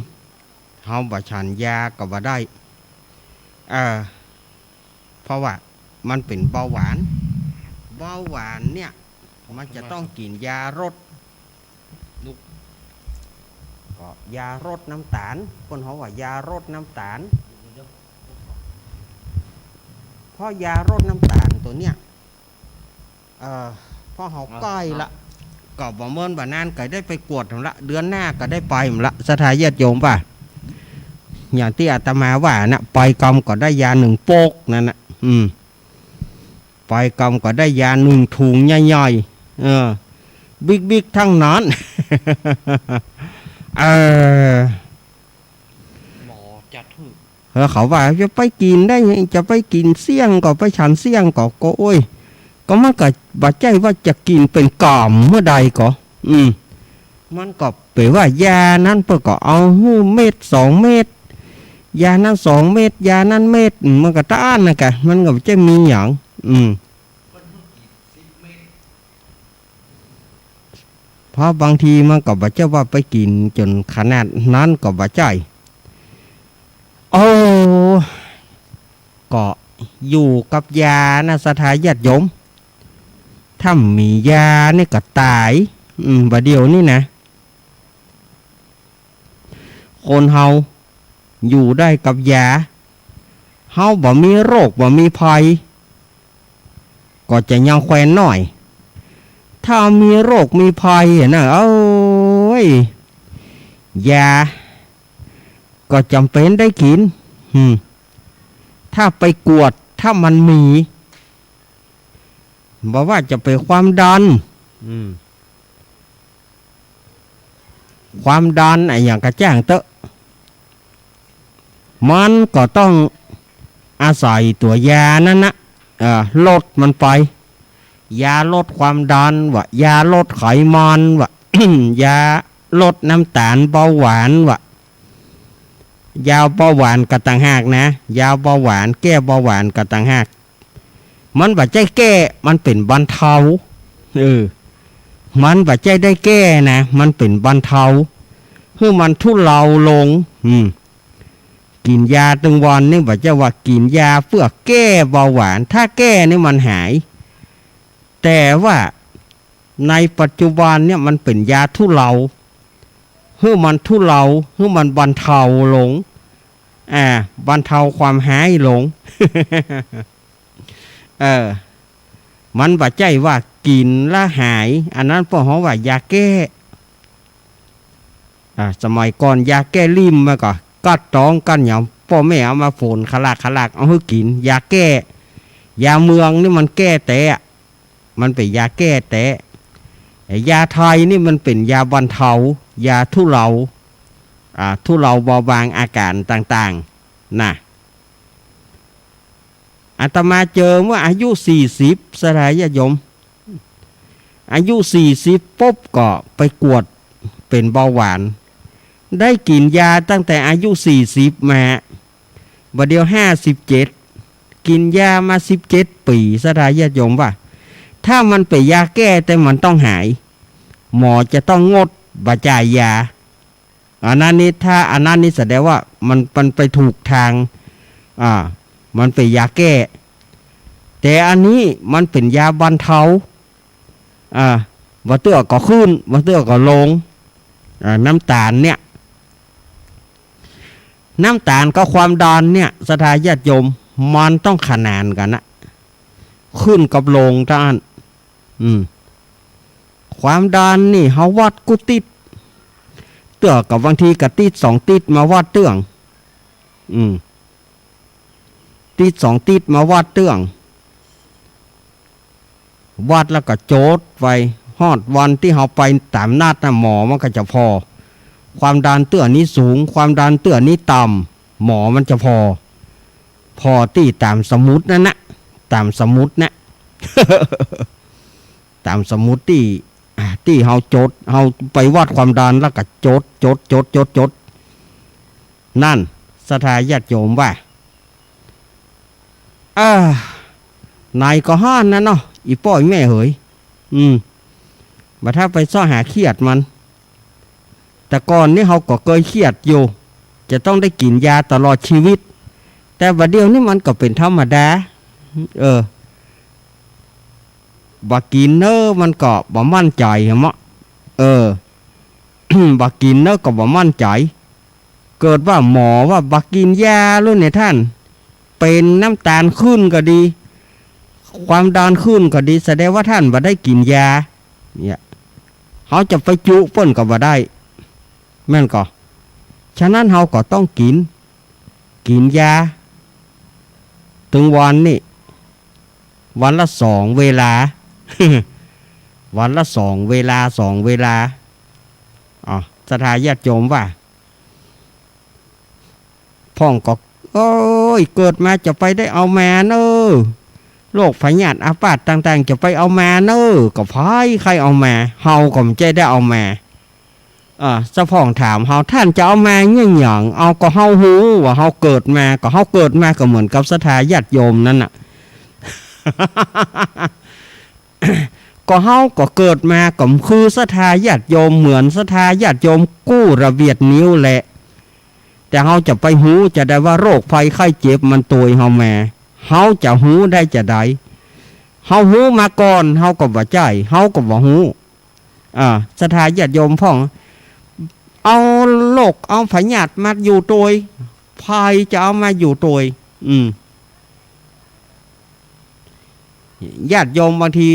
เฮาบ่ฉันยาก็บ่ได้เพราะว่ามันเป็นเบาหวานเนี่ยมันจะต้องกินยาลดก็ยาลดน้ำตาลคนเขาว่ายาลดน้ำตาลเพราะยาลดน้ำตาลตัวเนี้ยพอเขาใกล้ละก็บ่เมินบ่นานก็ได้ไปกวดละเดือนหน้าก็ได้ไปละสถาญาติโยมป่ะอย่างที่อาตมาว่านะไปกรรมก็ได้ยา1โปกนั่นนะไปกรรมก็ได้ยา1ถุงใหญ่ๆบิ๊กทั้งนั้น หมอจัดถึก เขาว่าจะไปกินได้จะไปกินเสี่ยงก็ไปฉันเสี่ยงก็โอ้ยก็มันก็บ่ใจว่าจะกินเป็นกล่อมเมื่อใดก็มันก็แปลว่ายานั้นเพิ่นก็เอาเม็ด2 เม็ด ยานั้น2 เม็ดยานั้นเม็ดมันก็ต้านนะกะมันก็จะมีอย่างเพราะบางทีมันก็บ่เจ้าว่าไปกินจนขนาดนั้นก็บ่ใจโอ้ก็อยู่กับยานะสถาญาติโยมถ้ามียานี่ก็ตายบ่เดียวนี่นะคนเฮาอยู่ได้กับยาเฮาบ่มีโรคบ่มีภัยก็จะยังแควนหน่อยถ้ามีโรคมีภัยนะเอ้ยยาก็จำเป็นได้กินถ้าไปกวดถ้ามันมีบอกว่าจะไปความดันความดันอย่างกระจ้างเตอะมันก็ต้องอาศัยตัวยานั่นนะลดมันไปยาลดความดันวะยาลดไขมันวะ ยาลดน้ำตาลเบาหวานวะยาเบาหวานก็ต่างหากนะยาเบาหวานแก้เบาหวานก็ต่างหากมันบ่ใจแก้มันเป็นบรรเทามันบ่ใจได้แก้นะมันเป็นบรรเทาคือมันทุเลาลงกินยาตึงวันนี่บ่ใจว่ากินยาเพื่อแก้เบาหวานถ้าแก้นี่มันหายแต่ว่าในปัจจุบันเนี่ยมันเป็นยาทุเลาคือมันทุเลาคือมันบรรเทาลงบรรเทาความหายลง มันบ่ใจว่ากินละหายอันนั้นเพราะเขาว่ายาแก้สมัยก่อนยาแก้ลิ่มมาก่อนกัดต้องกันอย่างพ่อแม่เอามาฝนขลักเอาให้กินยาแก้ยาเมืองนี่มันแก้แต่มันเป็นยาแก้แต่ยาไทยนี่มันเป็นยาบรรเทายาทุเลาเบาบางอาการต่างๆนะอาตมาเจอเมื่ออายุ40สลายโยมอายุ40ปุ๊บก็ไปกวดเป็นเบาหวานได้กินยาตั้งแต่อายุ40มาบัดเดียว57กินยามา17 ปีสลายโยมว่าถ้ามันเป็นยาแก้แต่มันต้องหายหมอจะต้องงดบรรจ่ายยาอันนั้นนี่ถ้าอันนั้นนี่แสดงว่ามันไปถูกทางมันเป็นยาแก้แต่อันนี้มันเป็นยาบรรเทาว่าเตื้อก็ขึ้นว่าเตื้อก็ลงน้ำตาลเนี่ยน้ำตาลกับความดันเนี่ยสถาญาติโยมมันต้องขนานกันนะขึ้นกับลงท่านความดันนี่เฮาวัดกุติดเตื้อกับบางทีกับติด2 ติดมาวัดเตื้องติด2 ติดมาวัดเตื้องวัดแล้วก็โจทย์ไปฮอดวันที่เฮาไปตามนัดนะหมอมันก็จะพอความดันเตื้อนี้สูงความดันเตื้อนี้ต่ำหมอมันจะพอที่ตามสมุดนั่นนะตามสมุดนะ ตามสมุดที่เฮาโจทย์เฮาไปวัดความดันแล้วก็โจทย์นั่นสถาญาติโยมว่านายก็ห้านนะเนาะอีป้อยแม่เหยมาถ้าไปซ่อหาเครียดมันแต่ก่อนนี่เขาก็เคยเครียดอยู่จะต้องได้กินยาตลอดชีวิตแต่บัดเดียวนี่มันก็เป็นธรรมดาบักกินเนอมันก็บ่มั่นใจเหรอมะบักกินเนอก็บ่มั่นใจเกิดว่าหมอว่าบักกินยาลุ่นเนี่ยท่านเป็นน้ำตาลขึ้นก็ดีความดันขึ้นก็ดีแสดงว่าท่านบ่ได้กินยาเนี่ยเขาจะไปจุเปิ้นก็บ่ได้แม่นก็ฉะนั้นเขาก็ต้องกินยาถึงวันนี่วันละ2 เวลา วันละ2 เวลา2 เวลาสถาญาติโยมว่าพ่องก็โอ้ยเกิดมาจะไปได้เอาแม่เนอโรคพยาธิอาพาธต่างๆจะไปเอาแม่เนอก็พายใครเอาแม่เฮาก็ไม่ได้เอาแม่ เจ้าพ่องถามเฮาท่านจะเอามาเงี้ยหยังเอาก็เฮาฮู้ว่าเฮาเกิดมาก็เฮาเกิดมาก็เหมือนกับศรัทธาญาติโยมนั่นน่ะ ก็เฮาก็เกิดมาก็คือศรัทธาญาติโยมเหมือนศรัทธาญาติโยมกู้ระเบียดนิ้วแหละแต่เฮาจะไปหูจะได้ว่าโรคภัยไข้เจ็บมันตวยเฮาแม่เฮาจะหูได้จะได้เฮาหูมาก่อนเฮาก็บ่ใจเฮาก็บ่หูศรัทธาญาติโยมพ่องเอาโรคเอาพยาธิมาอยู่ตวยภัยจะเอามาอยู่ตวยญาติโยมบางที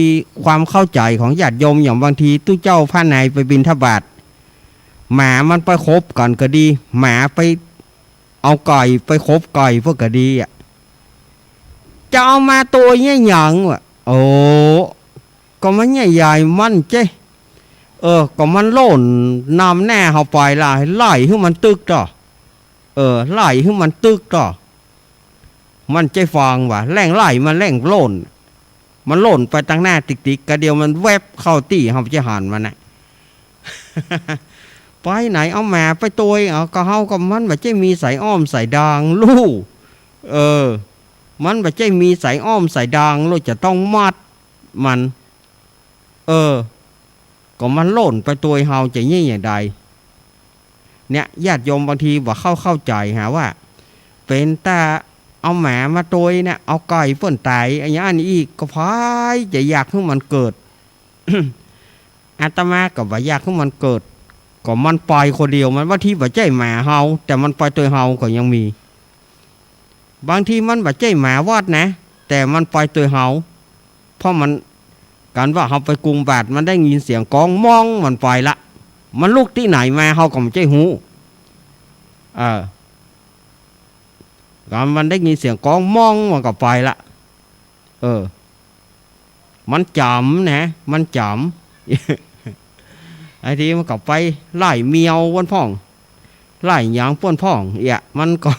ความเข้าใจของญาติโยมอย่างบางทีตู้เจ้าพระนายไปบิณฑบาตหมามันไปคบก่อนก็ดีหมาไปเอาไก่ไปคบไก่พวกก็ดีจะเอามาตัวใหญ่ๆวะโอ้ก็มันใหญ่ๆมันเจ้ก็มันโล่นนำแน่เขาไปไล่ให้มันตึกต่อไล่ให้มันตึกต่อมันใจฟังว่ะแรงไล่มันแรงโล่นมันโล่นไปตั้งหน้าติ๊กๆกระเดียวมันแวบเข้าตีเขาจะหันมันน่ะ ไปไหนเอาแม่ไปตัวก็เฮาก็มันแบบจะมีสายอ้อมสายดางลู่มันแบบจะมีสายอ้อมสายดางลู่จะต้องมัดมันก็มันโล่นไปตัวเฮาจะยิ่งอย่างใดเนี่ยญาติโยมบางทีว่าเข้าใจหาว่าเป็นตาเอาแหมมาตัวเนี่ยเอาไก่เปิ้นตายอันนี้อีกก็พายจะอยากให้มันเกิด อาตมาก็ว่าอยากให้มันเกิดก็มันปล่อยคนเดียวมันว่าที่ว่าใจแหมเฮาแต่มันปล่อยตัวเฮาก็ยังมีบางทีมันว่าใจแหมวอดนะแต่มันปล่อยตัวเฮาเพราะมันการว่าเฮาไปกรุงบาทมันได้ยินเสียงกองมองมันปล่อยละมันลูกที่ไหนมาเฮาก็ไม่ใจหูมันได้ยินเสียงกองมองมันก็ไปละมันจำนะมันจำ ไอ้ที่มันก็ไปไล่เมียววนพ่องไล่หยางป้วนพ่องมันก็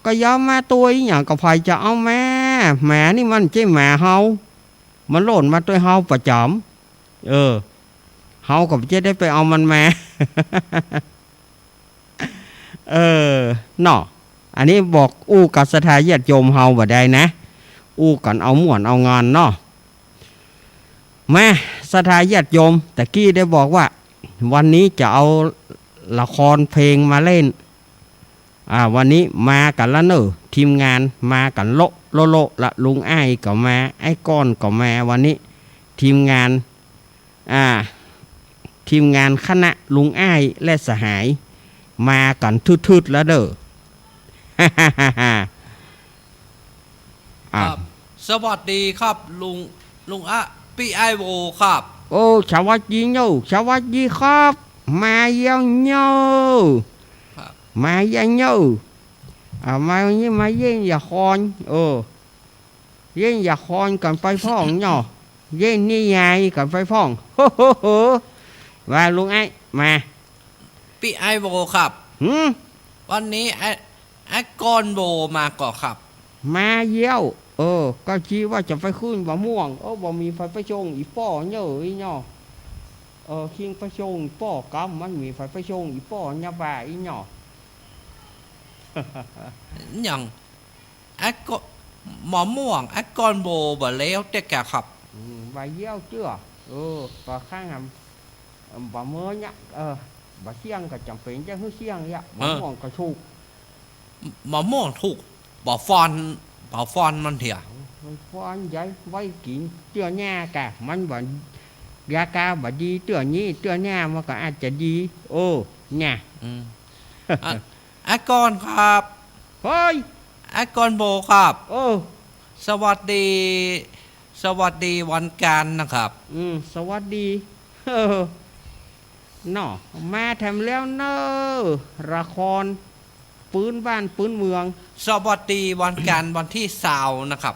ก็ย้ำมาตัวอย่างก็พายจะเอาแม่นี่มันใช่แม่เฮามันโล่นมาตัวเฮาประจำเฮาก็จะได้ไปเอามันแม่ เนาะอันนี้บอกอู้กับศรัทธาญาติโยมเฮาบ่ได้นะอู้กันเอาม่วนเอางานเนาะแม่ศรัทธาญาติโยมแต่กี้ได้บอกว่าวันนี้จะเอาละครเพลงมาเล่นวันนี้มากันละเนอะทีมงานมากันโลละลุงไอ้ก็มาไอ้ก้อนก็มาวันนี้ทีมงานคณะลุงไอ้และสหายมากันทืดๆแล้วเด้อ ครับสวัสดีครับลุงพี่ไอโวครับโอ้สวัสดีโยสวัสดีครับมายังโยมายังโยมานี่มาเย็นอย่าคอนเย็นอย่าคอนกันไปพ่องเนาะเย็นนี่ไงกันไปพ่องโหว่าลุงไอ้มาพี่ไอโวครับวันนี้ไอ้ก้อนโบมาก่อครับมาเยี่ยวก็ชี้ว่าจะไปขึ้นบะม่วงบ่มีไฟประชงอีป้อเนอะอีเนาะคิงประชงป้อกำมันมีไฟประชงอีป้อเนี่ยบ่าอีเนาะ อย่างไอ้ก็หมอม่วงไอ้ก้อนโบบ่แล้วแต่แกครับใบเยี่ยวเชื่อก็ข้างบ่เมื่อเนี่ยบ่เชียงก็จำเป็นจะให้เชียงเนี่ยหมอม่วงก็ถูกหมอม่วงถูกบ่ฟอนมันเถอะฟอนใหญ่ไว้กินเตื้อแง่กะมันบ่ยากาบ่ดีเตื้อนี้เตื้อแง่มันก็อาจจะดีเนี่ยไอ้ก้อนครับเฮ้ยไอ้ก้อนโบครับสวัสดีวันการนะครับสวัสดีเนาะมาทำแล้วเนอะละครปืนบ้านปืนเมืองสวัสดีวันการวันที่20นะครับ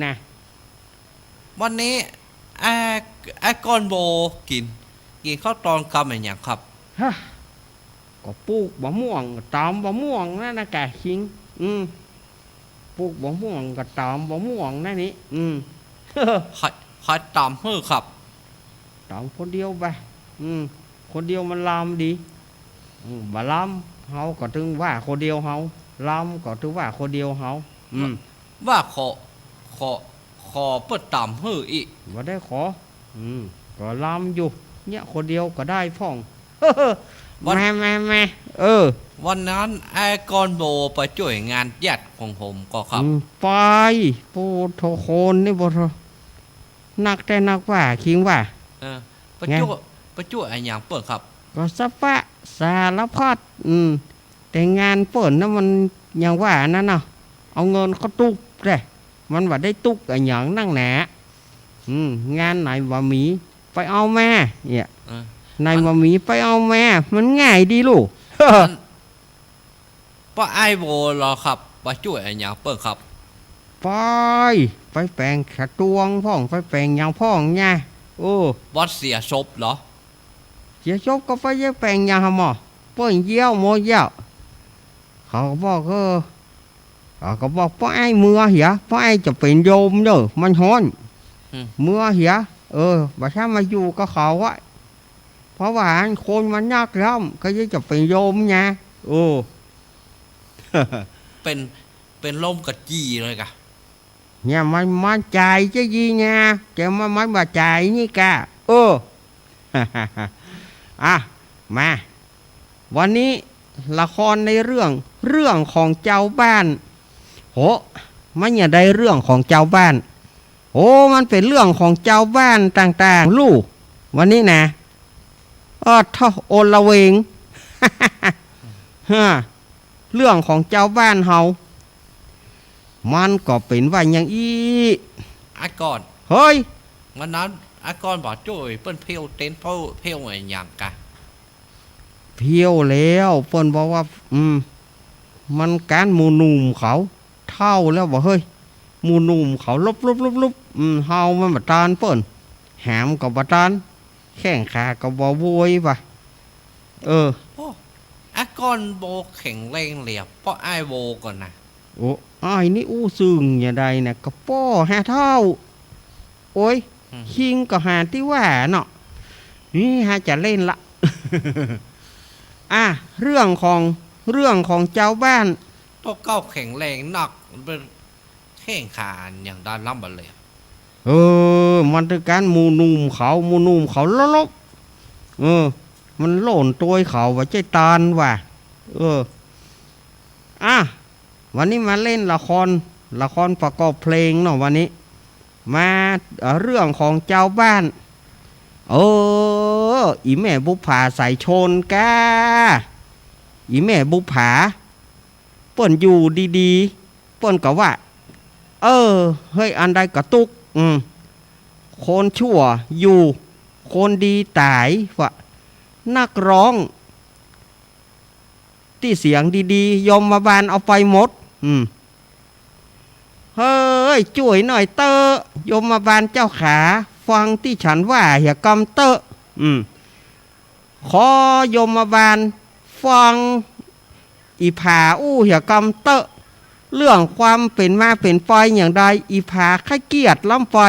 นะวันนี้ไอ้ก้อนโบกินข้าวตอนกำอย่างอย่างครับก็ปลูกบะม่วงตอมบะม่วงนั่นนะแกชิงปลูกบะม่วงกับตอมบะม่วงนั่นนี่ใครตอมเฮ้อครับ ตามคนเดียวไปคนเดียวมันลามดีบ่ลามเฮาก็ถึงว่าคนเดียวเฮาลามก็ถึงว่าคนเดียวเฮาว่าขอเปิดต่ำเฮ้ออีกบ่ได้ขอก็ลามอยู่เนี่ยคนเดียวก็ได้พ่องแม่วันนั้นไอ้กอนโบไปช่วยงานญาติของผมก็ครับไปปูโทโคนนี่บ่ทนักแต่นักว่าคิงว่าไปช่วยไอ้อย่างเปิดครับก็สะปะสารพัดแต่งานเปิดนั้นมันอย่างว่านั่นเนาะเอาเงินเขาตุกเลยมันว่าได้ตุกไอ้อย่างนั่งแหนงานไหนว่ามีไปเอาแม่เนี่ยนายว่ามีไปเอาแม่มันง่ายดีลูกป้าไอโบรอครับไปช่วยไอ้อย่างเปิดครับไปแปลงขะตวงพ่องไปแปลงอย่างพ่องไงบอสเสียศพเหรอเสียศพก็ไปแปลงอย่างหมอเปิ้นเยี่ยวโมเยี่ยวเขาบอกก็บอกป้าไอเมื่อเหียป้าไอจะเป็นโยมเด้อมันฮ้อนเมื่อเหียบ่ถ้ามาอยู่ก็เขาไว้เพราะว่าคนมันยากแล้วก็จะเป็นโยมไงเป็นลมกระจีเลยกะเนี่ยมันใจจะยีไงแต่มันบ่ใจนี่กะมาวันนี้ละครในเรื่องของเจ้าบ้านมันอย่าได้เรื่องของเจ้าบ้านมันเป็นเรื่องของเจ้าบ้านต่างๆลูกวันนี้นะท่อโอละเวง เรื่องของเจ้าบ้านเฮามันก็เป็นว่าอย่างอาก่อนเฮ้ยวันนั้นอาก่อนบอกช่วยเปิ้นเพียวเต้นเพียวอะไรอย่างกะเพียวแล้วเปิ้นบอกว่ามันการหมู่หนุ่มเขาเท่าแล้วบอกเฮ้ยหมู่หนุ่มเขาลบเฮามันบ่ตานเปิ้นแหมก็บ่ตานแข้งขาก็บ่โวยว่ะอากอนโบแข็งแรงเหลียบเพราะไอโบก่อนนะอ้ายนี่อู้ซึงอย่างใดนะก็ป้อ5 เท่าโอ้ยคิงก็หาที่ว่าเนาะนี่หาจะเล่นละเรื่องของเจ้าบ้านตัวเก้าแข็งแรงหนักเป็นแข้งขาอย่างด้านล่ำบัลเลยมันเป็นการหมู่หนุ่มเขาลบมันโหล่นตัวเขาว่าใจตานว่ะวันนี้มาเล่นละครประกอบเพลงเนาะวันนี้มาเรื่องของเจ้าบ้านอีแม่บุผาใส่ชนกาอีแม่บุผาเปิ้นอยู่ดีๆเปิ้นก็ว่าเฮ้ยอันใดกระตุกคนชั่วอยู่คนดีตายว่ะนักร้องที่เสียงดีๆยมมาบานเอาไปหมดเฮ้ยช่วยหน่อยเตอยมมาบานเจ้าขาฟังที่ฉันว่าเหี่ยกำเตขอยมมาบานฟังอีผาเหี่ยกำเตเรื่องความเป็นมาเป็นไปอย่างใดอีผาข้าเกียรติล้ำไป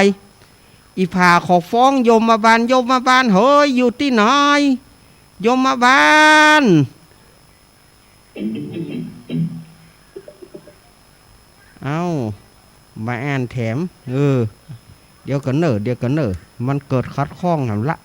อีผาขอฟ้องยมมาบานเฮ้ยอยู่ที่ไหนยมมาบานมาอ่านแถมเดี๋ยวกันเนอะมันเกิดคัดข้องหำละ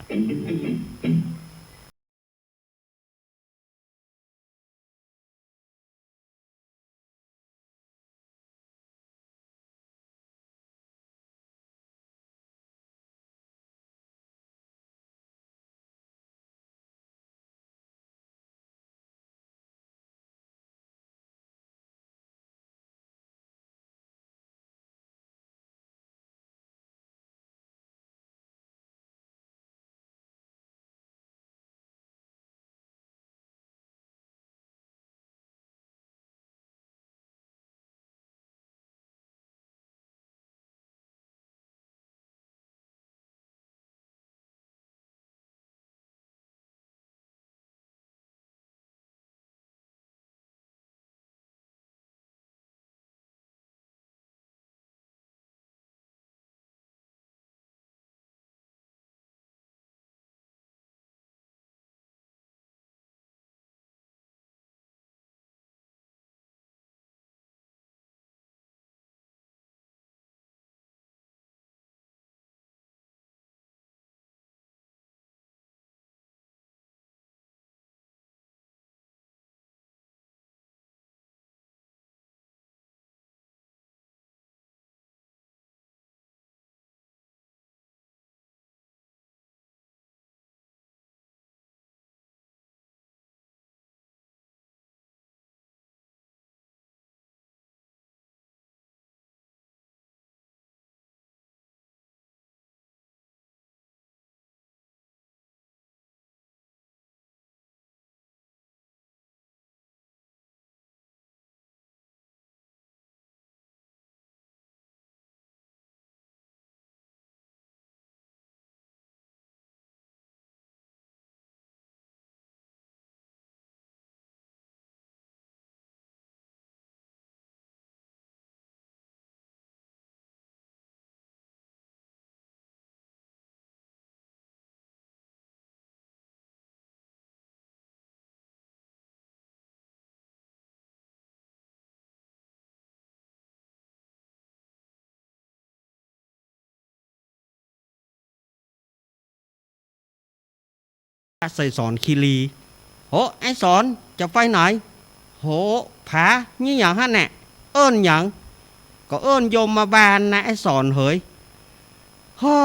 ใส่สอนคีรีโหไอ้สอนจะไปไหนโหผานี่อย่างฮะแน่เอิ้นอย่างก็เอิ้นโยมมาบานนะไอ้สอนเฮ้ยโฮ้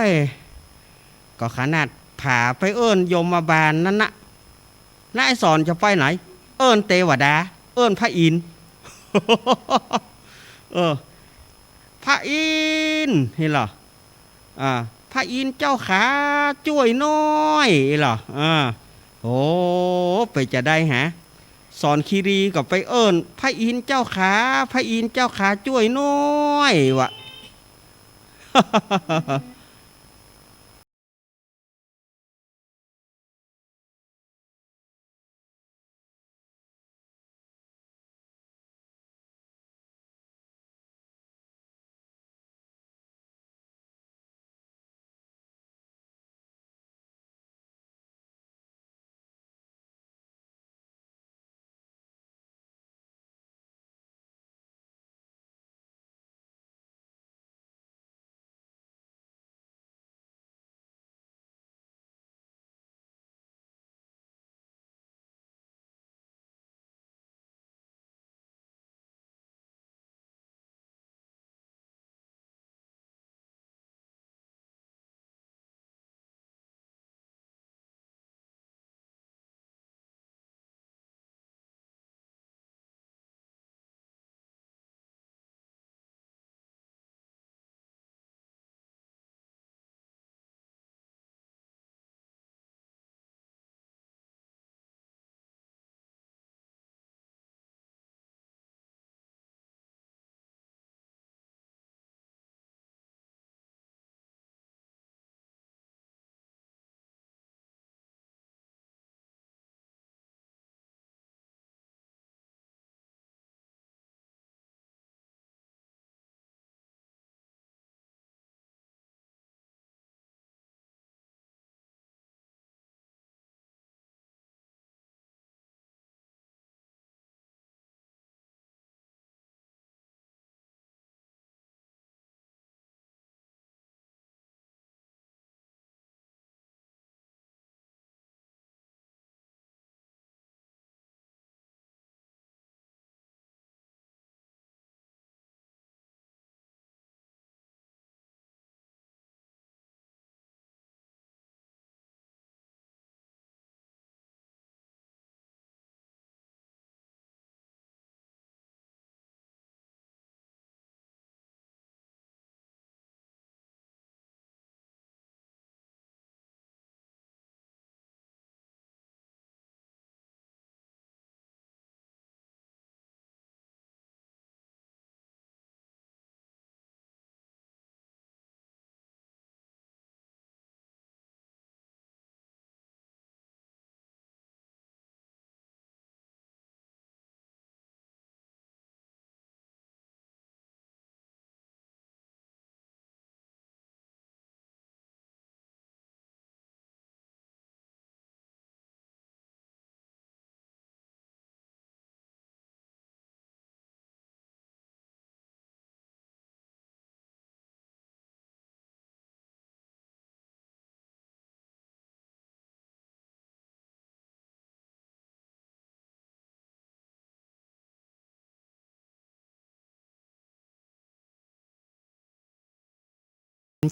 ยก็ขนาดผาไปเอิ้นโยมมาบานนั่นนะแล้วไอ้สอนจะไปไหนเอิ้นเทวดาเอิ้นพระอินทร์ พระอินทร์เห็นเหรอพระอินทร์เจ้าขาช่วยน้อยเหรอโอ้ไปจะได้ฮะสอนคีรีก็ไปเอิ้นพระอินทร์เจ้าขาพระอินทร์เจ้าขาช่วยน้อยวะ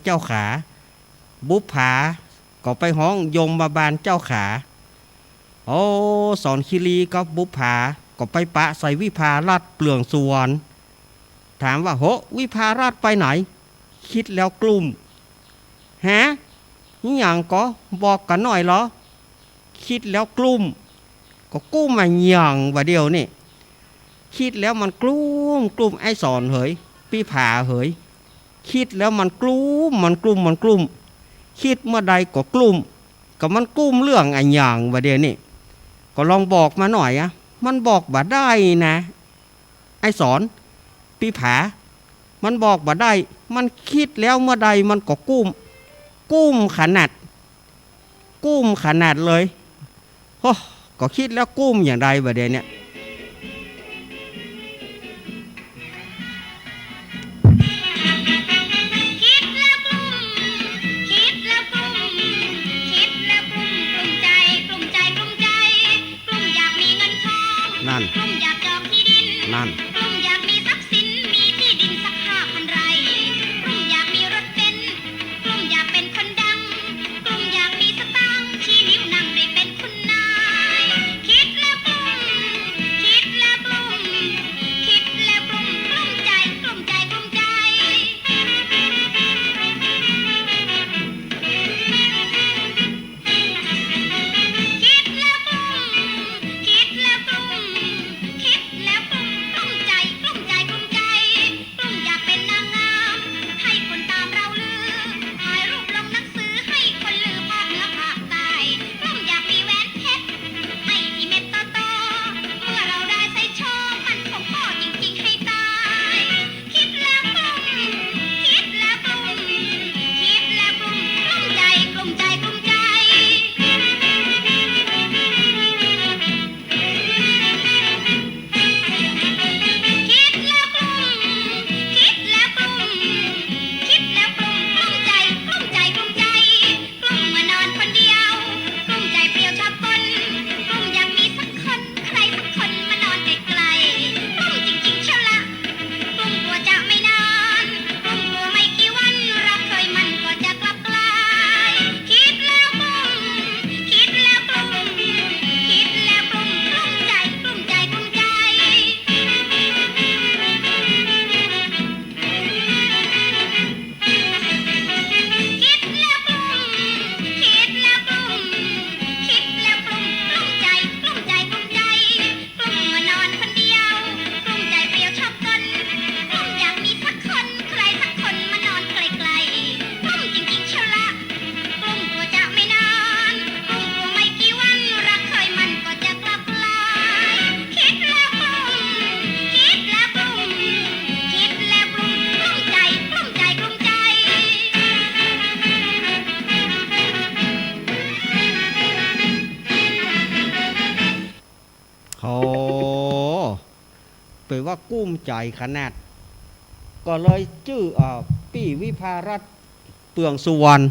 เจ้าขาบุปผาก็ไปห้องยมมาบานเจ้าขาโอ้สอนคีรีก็บุปผาก็ไปปะใส่วิภาราชเปลืองสุวรรณถามว่าโหวิภาราชไปไหนคิดแล้วกลุ่มฮะนี่อย่างก็บอกกันหน่อยเหรอคิดแล้วกลุ่มก็กู้มาอย่างว่าเดียวนี่คิดแล้วมันกลุ่มไอ้สอนเหยพี่ผาเหยคิดแล้วมันกลุ่มคิดเมื่อใดก็กลุ่มก็มันกลุ่มเรื่องไอ้อย่างว่าเดียวนี่ก็ลองบอกมาหน่อยอะมันบอกบ่ได้นะไอ้สอนพี่ผามันบอกบ่ได้มันคิดแล้วเมื่อใดมันก็กลุ่มขนาดเลยโอ้ก็คิดแล้วกลุ่มอย่างไรว่าเดียวเนี่ย คิดแล้วกลุ้ม โอ้เป็นว่ากุ้มใจขนาดก็เลยชื่อปี่วิภารัตน์เปลืองสุวรรณ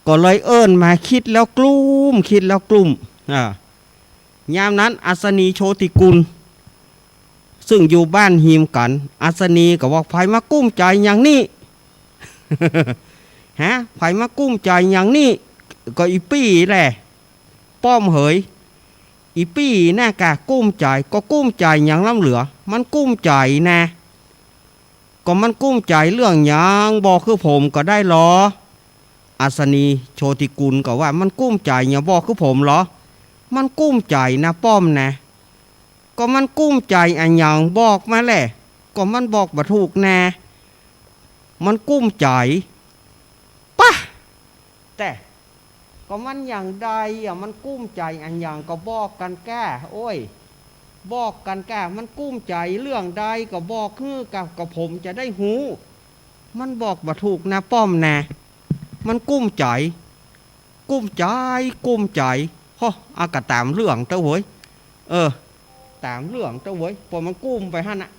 ก็เลยเอิ้นมาคิดแล้วกลุ้มคิดแล้วกลุ้มยามนั้นอัศนีโชติกุลซึ่งอยู่บ้านหิมกันอัศนีก็ว่าไผมากุ้มใจอย่างนี้ ฮะไผมากุ้มใจอย่างนี้ก็อีปี้แหละป้อมเหยอีปี้น่ากะกุ้มใจก็กุ้มใจอย่างล้ำเหลือมันกุ้มใจนะก็มันกุ้มใจเรื่องอย่างบอกคือผมก็ได้หรออัศนีโชติกุลก็ว่ามันกุ้มใจอย่างบอกคือผมเหรอมันกุ้มใจนะป้อมนะก็มันกุ้มใจอันอย่างบอกมาแหละก็มันบอกบ่ถูกนะมันกุ้มใจปะแต่ก็มันอย่างใดมันกุ้มใจอันอย่างก็บอกกันแก้โอ้ยบอกกันแก้มันกุ้มใจเรื่องใดก็บอกคือกับผมจะได้หูมันบอกบ่ถูกนะป้อมนะมันกุ้มใจกุ้มใจกุ้มใจฮะอากาตามเรื่องเต้าเว้ยตามเรื่องเต้าเว้ยพอมันกุ้มไปหั่นน่ะ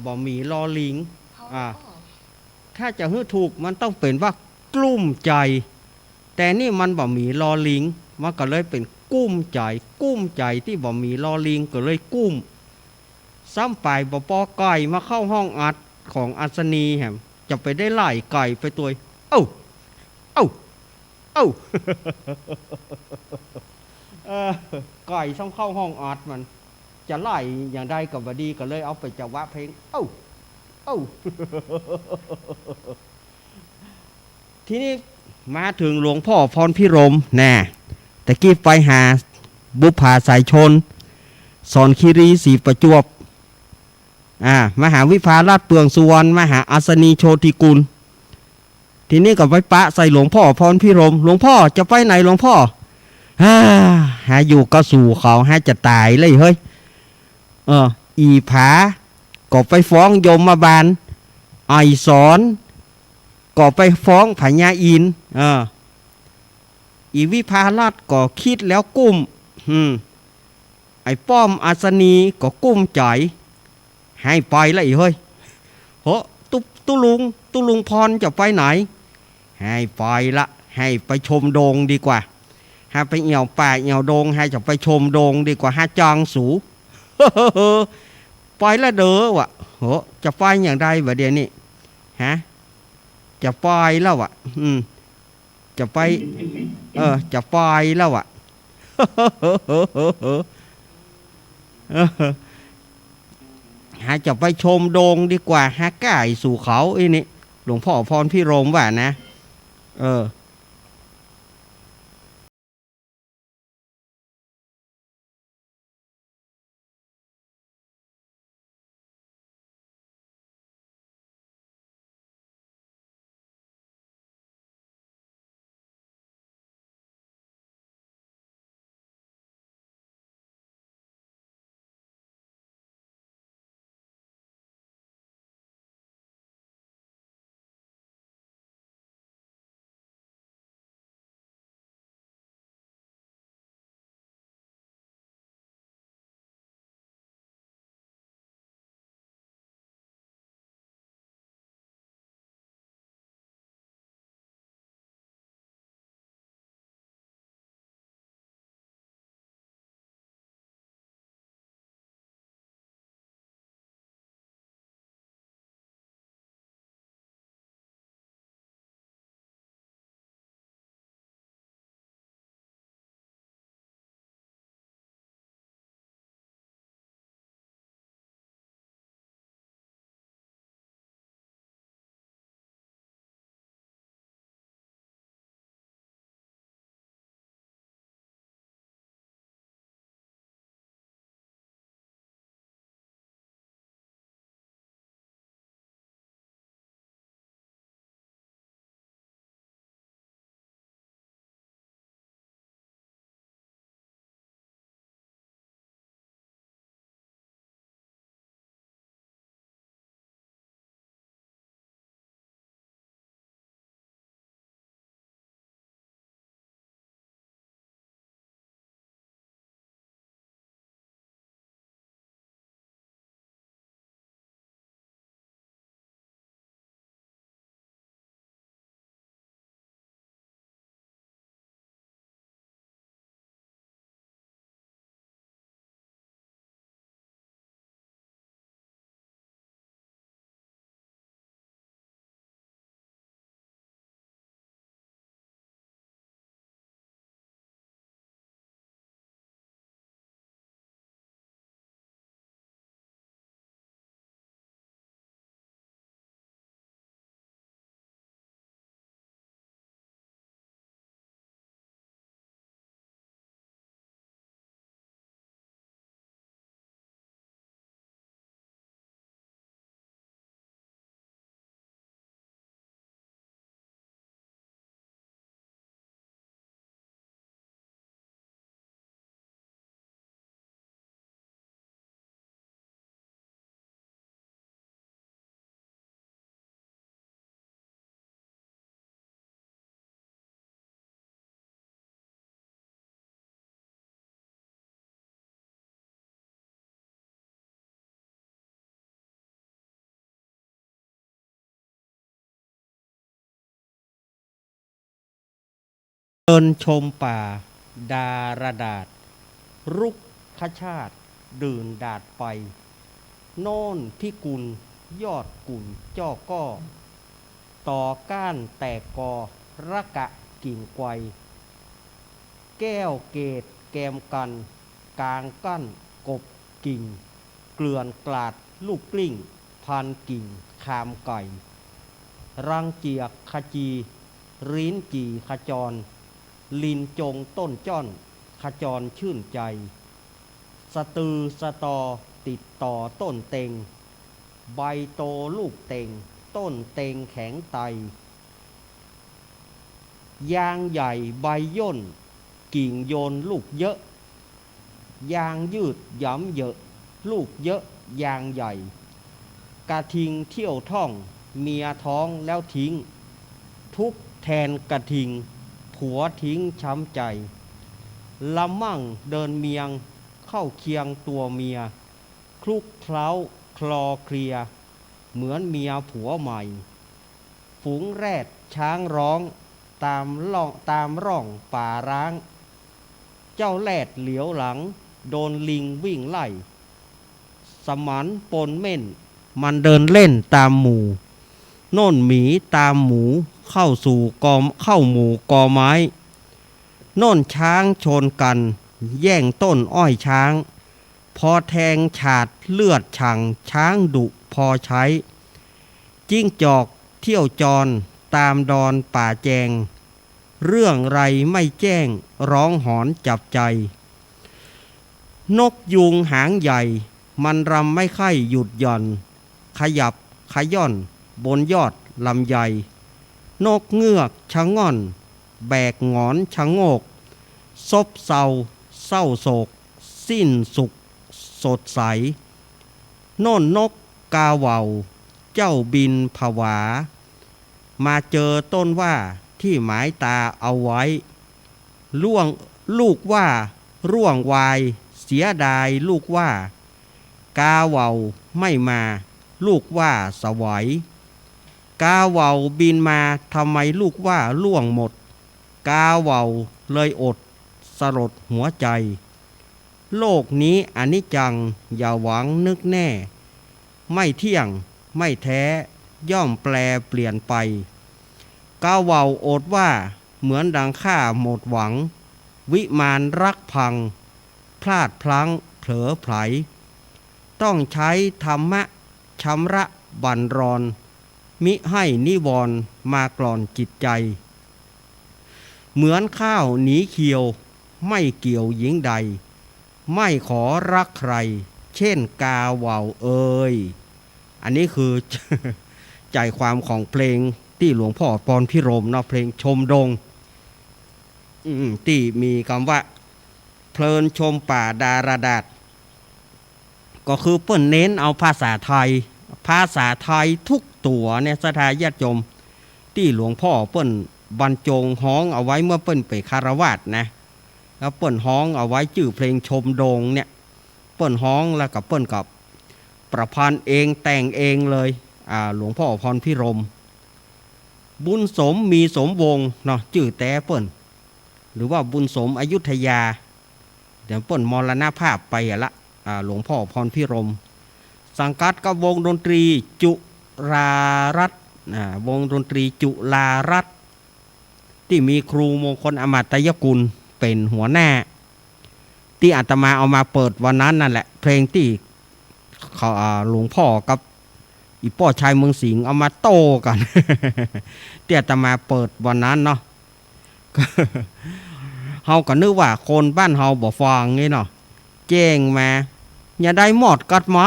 บ่มีลอลิงถ้าจะให้ถูกมันต้องเป็นว่ากลุ้มใจแต่นี่มันบ่มีลอลิงมันก็เลยเป็นกุ้มใจกุ้มใจที่บ่มีลอลิงก็เลยกุ้มซ้ำไปบ่ปอไก่มาเข้าห้องอัดของอัศนีแฮมจะไปได้ไล่ไก่ไปตัวเอ้าเอ้าเอ้า ไก่ต้องเข้าห้องอัดมันจะไล่อย่างใดกับบดีก็เลยเอาไปจังหวะเพลงเอ้าเอ้า ทีนี้มาถึงหลวงพ่อพรพิรมย์แน่แต่กี้ไปหาบุพาสายชนสอนคีรีศรีประจวบมหาวิภาราชเปลืองสุวรรณมหาอัศนีโชติกุลทีนี้ก็ไปปะใส่หลวงพ่อพรพิรมย์หลวงพ่อจะไปไหนหลวงพ่อหาอยู่ก็สู่เขาให้จะตายเลยเฮ้ยอีผาก็ไปฟ้องยมบาลไอสอนก็ไปฟ้องพญาอินอีวิภาราชก็คิดแล้วกุ้มไอ้ป้อมอัศนีก็กุ้มใจให้ไปละอีเฮ้ยตุลุงพรจะไปไหนให้ไปละให้ไปชมโดงดีกว่าให้ไปเอี่ยวป่าเอี่ยวโดงให้จะไปชมโดงดีกว่าให้จองสู ไปละเด้อวะจะไปอย่างไรวะเดี๋ยวนี้จะไปแล้ววะจะไปจะไปแล้ววะ หาจะไปชมโดงดีกว่าหาก่ายสู่เขาไอ้นี่หลวงพ่อพรพิรมย์ว่านะ เดินชมป่าดารดาษรุกขชาติดื่นดาดไปโน่นพิกุลยอดกุ่นจ้อก้อต่อก้านแตกกอระกะกิ่งไกวแก้วเกตแกมกันกลางกั้นกบกิ่งเกลื่อนกลาดลูกกลิ้งพันกิ่งคามไก่รังเจียกขจีริ้นจีขจรลินจงต้นจ้อนขจรชื่นใจสตือสตอติดต่อต้นเต็งใบโตลูกเต็งต้นเต็งแข็งไตยางใหญ่ใบย่นกิ่งโยนลูกเยอะยางยืดย้ำเยอะลูกเยอะยางใหญ่กระทิงเที่ยวท่องเมียท้องแล้วทิ้งทุกแทนกระทิงผัวทิ้งช้ำใจละมั่งเดินเมียงเข้าเคียงตัวเมียคลุกเคล้าคลอเคลียเหมือนเมียผัวใหม่ฝูงแรดช้างร้องตามร่องป่าร้างเจ้าแรดเหลียวหลังโดนลิงวิ่งไล่สมันปนเม่นมันเดินเล่นตามหมู่โน่นหมีตามหมูเข้าหมู่กอไม้โน่นช้างชนกันแย่งต้นอ้อยช้างพอแทงฉาดเลือดฉังช้างดุพอใช้จิ้งจอกเที่ยวจรตามดอนป่าแจงเรื่องไรไม่แจ้งร้องหอนจับใจนกยูงหางใหญ่มันรำไม่ไข่หยุดหย่อนขยับขย่อนบนยอดลำใหญ่นกเงือกชะง่อนแบกหงอนชะโงกซบเศร้าโศกสิ้นสุขสดใสโน่นนกกาเหว่าเจ้าบินผวามาเจอต้นว่าที่หมายตาเอาไว้ลูกว่าร่วงวายเสียดายลูกว่ากาเหว่าไม่มาลูกว่าสวัยกาเหว่าบินมาทำไมลูกว่าล่วงหมดกาเหว่าเลยอดสลดหัวใจโลกนี้อนิจจังอย่าหวังนึกแน่ไม่เที่ยงไม่แท้ย่อมแปลเปลี่ยนไปกาเหว่าโอดว่าเหมือนดังข้าหมดหวังวิมานรักพังพลาดพลั้งเผลอไผลต้องใช้ธรรมะชำระบั่นรอนมิให้นิวรณ์มากล่อนจิตใจเหมือนข้าวหนีเขียวไม่เกี่ยวหญิงใดไม่ขอรักใครเช่นกาเหว่าเอ่ยอันนี้คือ ใจความของเพลงที่หลวงพ่อพรพิรมเนาะเพลงชมดงที่มีคำว่าเพลินชมป่าดารดาษก็คือเปิ้นเน้นเอาภาษาไทยทุกตัวเนี่ยสถาญาติโยมที่หลวงพ่อเปิ้นบรรจงฮ้องเอาไว้เมื่อเปิ้นไปคารวาสนะแล้วเปิ้นฮ้องเอาไว้ชื่อเพลงชมดงเนี่ยเปิ้นฮ้องแล้วกับเปิ้นกับประพันธ์เองแต่งเองเลยหลวงพ่อพรพิรมบุญสมมีสมวงเนาะชื่อแต่เปิ้นหรือว่าบุญสมอยุธยาเดี๋ยวเปิ้นมรณภาพไปละหลวงพ่อพรพิรมสังกัดกับวงดนตรีจุฬารัตน์วงดนตรีจุฬารัตน์ที่มีครูมงคลอมตยกุลเป็นหัวหน้าที่อาตมาเอามาเปิดวันนั้นนั่นแหละเพลงที่หลวงพ่อกับอีป้อชายเมืองสิงห์เอามาโต้กัน ที่อาตมาเปิดวันนั้นเนาะ เฮาก็นึกว่าคนบ้านเฮาบ่ฟังงี้เนาะแจ้งมาอย่าได้หมดกัดไม้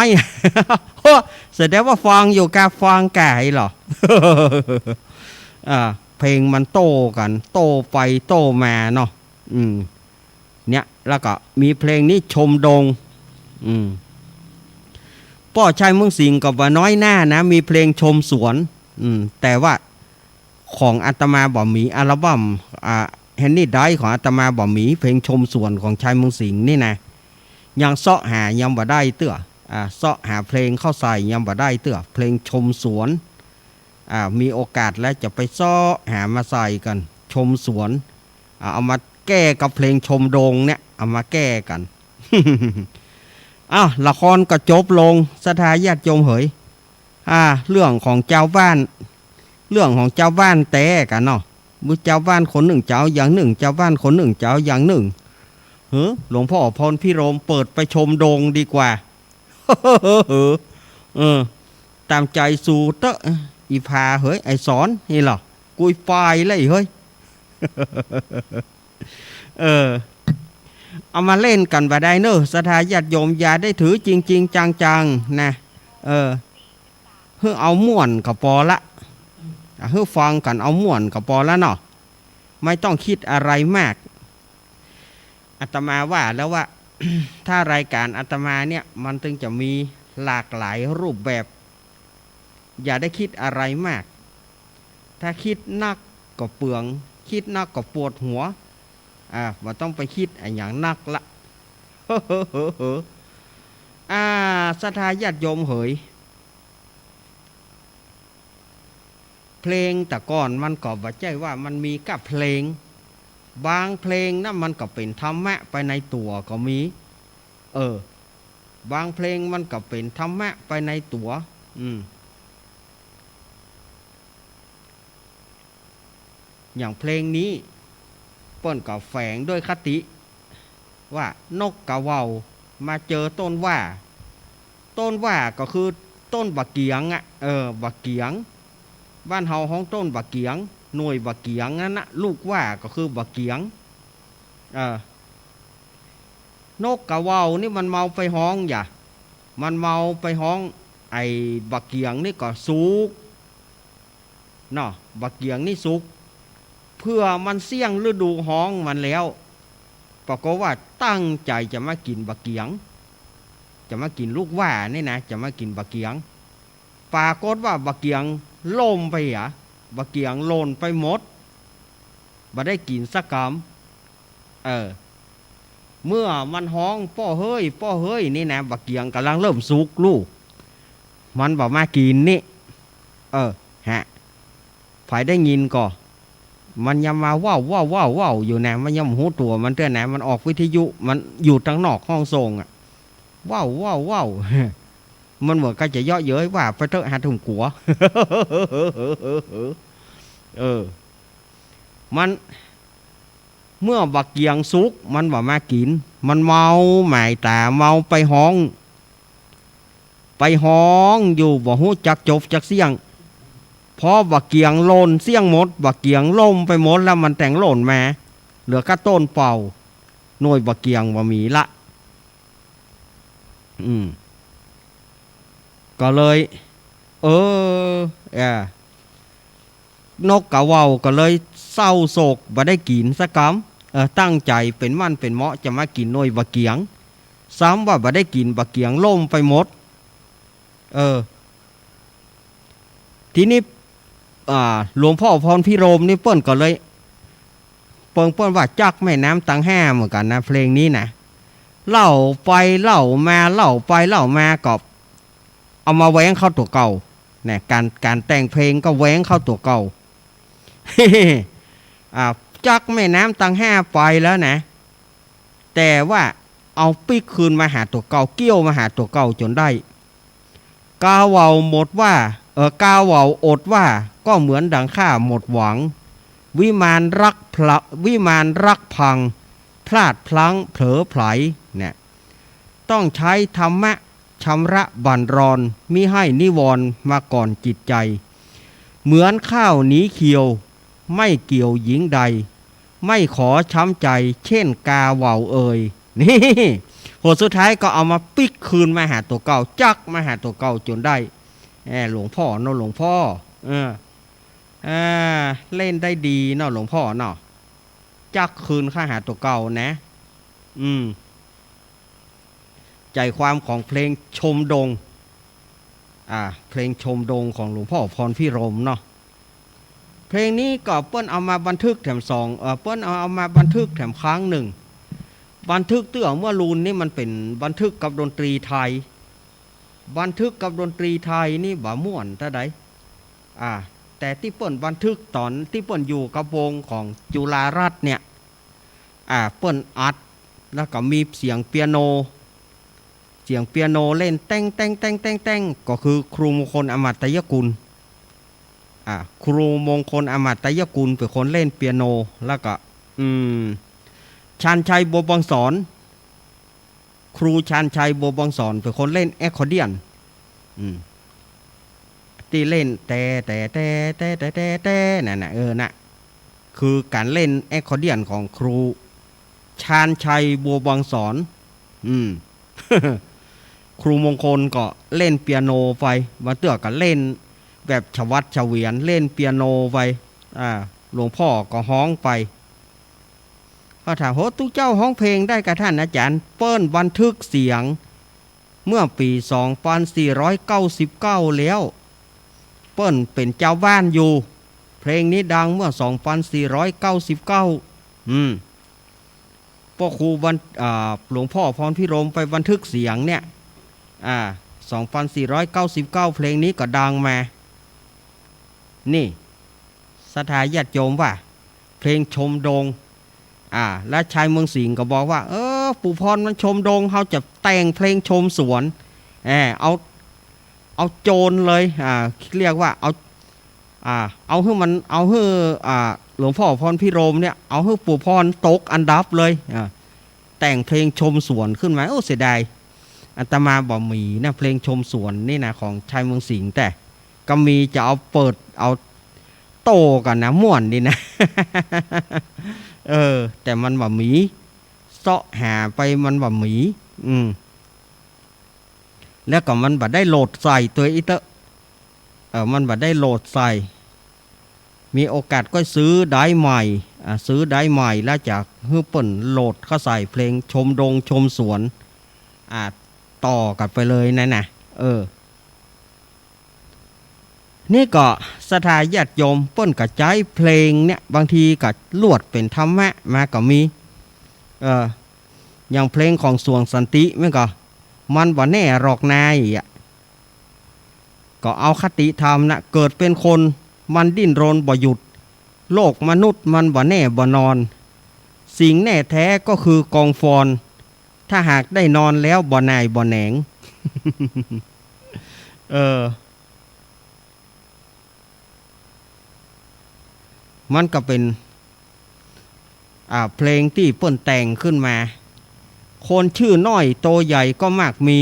แสดงว่าฟังอยู่กาฟังไก่เหรอ เพลงมันโต้กันโต้ไปโต้มาเนาะเนี่ยแล้วก็มีเพลงนี้ชมดงป้อชายเมืองสิงห์กับว่าน้อยหน้านะมีเพลงชมสวนแต่ว่าของอาตมาบ่มีอัลบั้มแฮนนี่ไดของอาตมาบ่มีเพลงชมสวนของชายเมืองสิงห์นี่นะยังเสาะหายังบ่ได้เตื้อเสาะหาเพลงเข้าใส่ยังบ่ได้เตื้อเพลงชมสวนมีโอกาสแล้วจะไปเสาะหามาใส่กันชมสวน เอามาแก้กับเพลงชมโดงเนี่ยเอามาแก้กัน อ้าวละครก็จบลงสถาญาติโยมเหยเรื่องของเจ้าบ้านเรื่องของเจ้าบ้านแต่กันเนาะมือเจ้าบ้านคนหนึ่งเจ้าอย่างหนึ่งเจ้าบ้านคนหนึ่งเจ้าอย่างหนึ่งหลวงพ่อพรพิรมเปิดไปชมโดงดีกว่า ตามใจสู่เตอะอีพาเฮ้ยไอสอนนี่หรอกุยปายเลยเฮ้ย เอามาเล่นกันไปได้เนอะสถาญาติโยมอย่าได้ถือจริงๆจังๆนะเพื่อเอาม่วนกับปอละเพื่อฟังกันเอาม่วนกับปอละเนาะไม่ต้องคิดอะไรมากอาตมาว่าแล้วว่า ถ้ารายการอาตมาเนี่ยมันถึงจะมีหลากหลายรูปแบบ อย่าได้คิดอะไรมากถ้าคิดนักก็เปลืองคิดนักก็ปวดหัวว่าต้องไปคิดอย่างนักละสถาญาติโยมเหยเพลงแต่ก่อนมันก็บ่ใช่ว่ามันมีกับเพลงบางเพลงนะมันก็เป็นธรรมะไปในตัวก็มีบางเพลงมันก็เป็นธรรมะไปในตัวอย่างเพลงนี้เปิ้นก็แฝงด้วยคติว่านกกะเว้ามาเจอต้นว่าก็คือต้นบักเกียงบักเกียงบ้านเฮาห้องต้นบักเกียงหน่วยบักเกียงนั่นนะลูกว่าก็คือบักเกียงนกกะเว้านี่มันเมาไปห้องมันเมาไปห้องไอ้บักเกียงนี่ก็สุกเนาะบักเกียงนี่สุกเพื่อมันเสี่ยงฤดูห้องมันแล้วปรากฏว่าตั้งใจจะมากินบักเกียงจะมากินลูกว่านี่นะจะมากินบักเกียงปรากฏว่าบักเกียงล่มไปบักเกียงหล่นไปหมดบ่ได้กินสักคำเมื่อมันห้องป้อเฮ้ยนี่นะบักเกียงกำลังเริ่มสุกลูกมันบอกมากินนี่ฝ่ายได้ยินก็มันยังมาว้าวอยู่นะมันยังหูตัวมันเตือนนะมันออกวิทยุมันอยู่ทางนอกห้องส่งว้าว มันเหมือนกันจะเยาะเย้ยว่าไปเถอะหาถุงกัว มันเมื่อบักเกียงสุกมันบอกมากินมันเมาหมายตาเมาไปห้องอยู่บ่ฮู้จักจบจักเสียงพอบักเกียงโลนเสี่ยงหมดบักเกียงล่มไปหมดแล้วมันแต่งโลนมาเหลือก็ต้นเป่าหน่วยบักเกียงบ่มีละก็เลยนกกะเว้าก็เลยเศร้าโศกบ่ได้กินสักคำตั้งใจเป็นมั่นเป็นเหมาะจะมากินหน่วยบักเกียงซ้ำว่าบ่ได้กินบักเกียงล่มไปหมดทีนี้หลวงพ่อพรพิรมนี่เปิ้นก็เลยเปิ้นว่าจักแม่น้ำตังห้าเหมือนกันนะเพลงนี้นะเล่าไปเล่ามาเล่าไปเล่ามาก็เอามาแหวงเข้าตัวเก่าเนี่ยการแต่งเพลงก็แหวงเข้าตัวเก่า จักแม่น้ำตังห้าไปแล้วนะแต่ว่าเอาปิกคืนมาหาตัวเก่าเกี้ยวมาหาตัวเก่าจนได้กาเว้าหมดว่ากาเว้าอดว่าก็เหมือนดังข้าหมดหวังวิมานรักพังพลาดพลั้งเผลอไผลเนี่ยต้องใช้ธรรมะชำระบั่นรอนมิให้นิวรณ์มาก่อนจิตใจเหมือนข้าวหนีเขียวไม่เกี่ยวหญิงใดไม่ขอช้ำใจเช่นกาเว้านี่โหสุดท้ายก็เอามาปิกคืนมาหาตัวเก่าจักมาหาตัวเก่าจนได้หลวงพ่อเนาะหลวงพ่อเล่นได้ดีเนาะหลวงพ่อเนาะจักคืนข้าหาตัวเก่านะใจความของเพลงชมดงเพลงชมดงของหลวงพ่อพรพิรมเนาะเพลงนี้ก็เปิ้นเอามาบันทึกแถมเปิ้นเอามาบันทึกแถมครั้งหนึ่งบันทึกเตื้อเมื่อรูนนี่มันเป็นบันทึกกับดนตรีไทยบันทึกกับดนตรีไทยนี่บ่ม่วนเท่าใดแต่ที่เปิ้นบันทึกตอนที่เปิ้นอยู่กับวงของจุฬารัตน์เนี่ย เปิ้นอัดแล้วก็มีเสียงเปียโนเล่นแต้งแต้งแต้งแต้งแต้งก็คือครูมงคลอมตะยกุลครูมงคลอมตะยกุลเป็นคนเล่นเปียโนแล้วก็ชาญชัยบัวบางสอนครูชาญชัยบัวบางสอนเป็นคนเล่นแอคคอร์เดียนที่เล่นแต่นั่นน่ะน่ะคือการเล่นแอคคอร์เดียนของครูชาญชัยบัวบางสอนครูมงคลก็เล่นเปียโนไปมาเตือก็เล่นแบบชวัดเฉวียนเล่นเปียโนไปหลวงพ่อก็ฮ้องไปเขาถามโหทุกเจ้าฮ้องเพลงได้กับท่านอาจารย์เปิ้นบันทึกเสียงเมื่อปี2499แล้วเปิ้นเป็นเจ้าบ้านอยู่เพลงนี้ดังเมื่อ2499พ่อครูหลวงพ่อพรพิรมไปบันทึกเสียงเนี่ย2499เพลงนี้ก็ดังมานี่สถาญาติโยมว่าเพลงชมดงและชายเมืองสิงห์ก็บอกว่าปู่พรมันชมดงเขาจะแต่งเพลงชมสวนเอาโจรเลยเรียกว่าเอาให้มันเอาให้หลวงพ่อพรพิรมเนี่ยเอาให้ปู่พรตกอันดับเลยแต่งเพลงชมสวนขึ้นมาเสียดายอาตมาบอกมีนะเพลงชมสวนนี่นะของชายเมืองสิงห์แต่ก็มีจะเอาเปิดเอาโตกันนะม่วนดีนะ แต่มันบ่มีเสาะหาไปมันบ่มีแล้วก็มันบ่ได้โหลดใส่ตัวอีเตมันบ่ได้โหลดใส่มีโอกาสก็ซื้อได้ใหม่แล้วจากฮื้อเปิ่นโหลดเข้าใส่เพลงชมดงชมสวนต่อกันไปเลยนะนี่ก็สถาญาติโยมเปิ้นกระจายเพลงเนี่ยบางทีก็ลวดเป็นธรรมะมาก็มีอย่างเพลงของสวงสันติมันบ่แน่หรอกนายก็เอาคติธรรมนะเกิดเป็นคนมันดิ้นรนบ่หยุดโลกมนุษย์มันบ่แน่บ่นอนสิ่งแน่แท้ก็คือกองฟอนถ้าหากได้นอนแล้วบ่นายบ่แหนง มันก็เป็นเพลงที่เปิ้นแต่งขึ้นมาคนชื่อน้อยโตใหญ่ก็มากมี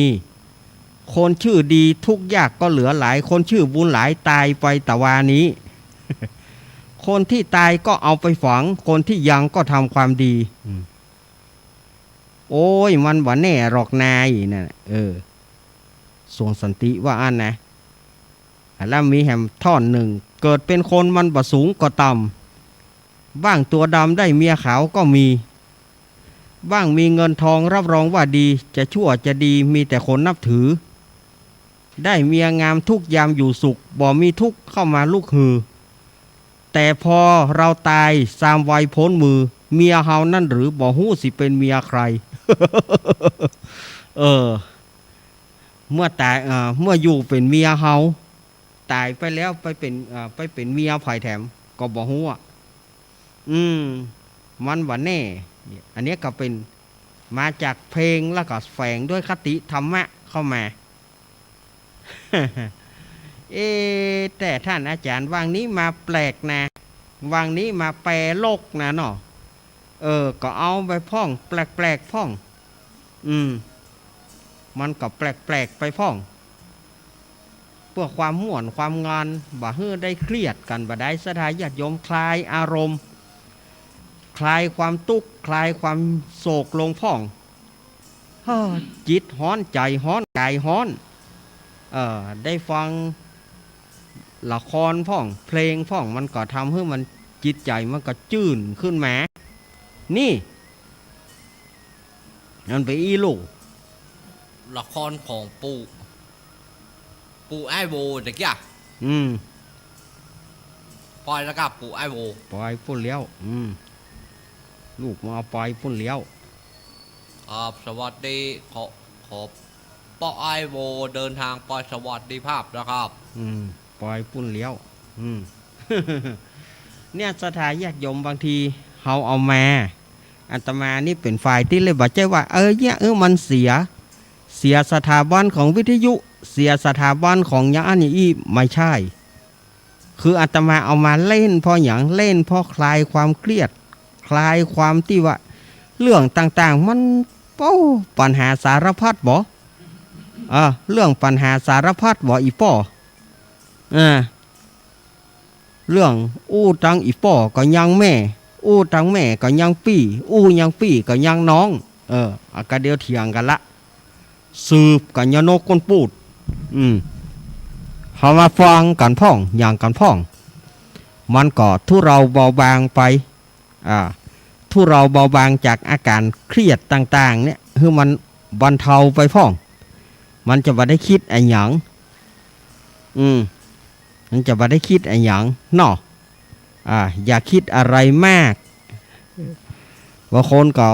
คนชื่อดีทุกยากก็เหลือหลายคนชื่อบุญหลายตายไปตะวานี้ คนที่ตายก็เอาไปฝังคนที่ยังก็ทำความดีโอ้ยมันบ่แน่หรอกนายนั่นสวงสันติว่าอันนะแล้วมีแหมท่อนหนึ่งเกิดเป็นคนมันบ่สูงก็ต่ำบ้างตัวดำได้เมียขาวก็มีบ้างมีเงินทองรับรองว่าดีจะชั่วจะดีมีแต่คนนับถือได้เมียงามทุกยามอยู่สุขบ่มีทุกข์เข้ามาลูกหือแต่พอเราตายสามวัยพ้นมือเมียเฮานั่นหรือบ่ฮู้สิเป็นเมียใคร เมื่อตายเมื่ออยู่เป็นเมียเฮาตายไปแล้วไปเป็นเมียไผ่แถมก็บ่ฮู้มันบ่แน่อันนี้ก็เป็นมาจากเพลงแล้วก็แฝงด้วยคติธรรมะเข้ามา แต่ท่านอาจารย์วางนี้มาแปลกนะวางนี้มาแปลโลกนะเนาะก็เอาไปพ่องแปลกพ่องมันก็แปลกไปพ่องเพื่อความม่วนความงานบ่ให้ได้เครียดกันบ่ได้สถาญาติโยมคลายอารมณ์คลายความทุกข์คลายความโศกลงพ่องจิตฮ้อนใจฮ้อนกายฮ้อนได้ฟังละครพ่องเพลงพ่องมันก็ทำให้มันจิตใจมันก็จื่นขึ้นมานี่นั่นไปอีลูกละครของปู่ไอโวเด็กย่ะปล่อยแล้วกับปู่ไอโวปล่อยพุ่นเลี้ยวลูกมาปล่อยพุ่นเลี้ยวสวัสดีขอปอไอโวเดินทางปล่อยสวัสดีภาพนะครับปล่อยพุ่นเลี้ยวเนี่ยสถาญาติโยมบางทีเฮาเอามา อาตมานี่เป็นฝ่ายที่เลยบอกใจว่าเนี่ยมันเสียสถาบันของวิทยุเสียสถาบันของอย่างอันนี้ไม่ใช่ คืออาตมาเอามาเล่นเพราะอย่างเล่นเพราะคลายความเครียดคลายความที่ว่าเรื่องต่างๆมันปัญหาสารพัดบ่เรื่องปัญหาสารพัดบ่อีป่อเรื่องตังอีป่อก็ยังแม่ตังแม่ก็ยังปี่ยังปี่ก็ยังน้องก็เดียวเถียงกันละสืบกันยนกคนปูดเขามาฟังกันพ่องอย่างกันพ่องมันก็ทุเราเบาบางไปทุเราเบาบางจากอาการเครียดต่างๆเนี่ยคือมันบรรเทาไปพ่องมันจะบ่ได้คิดไอ้หยังมันจะบ่ได้คิดไอ้หยังเนาะอย่าคิดอะไรมากบางคนก็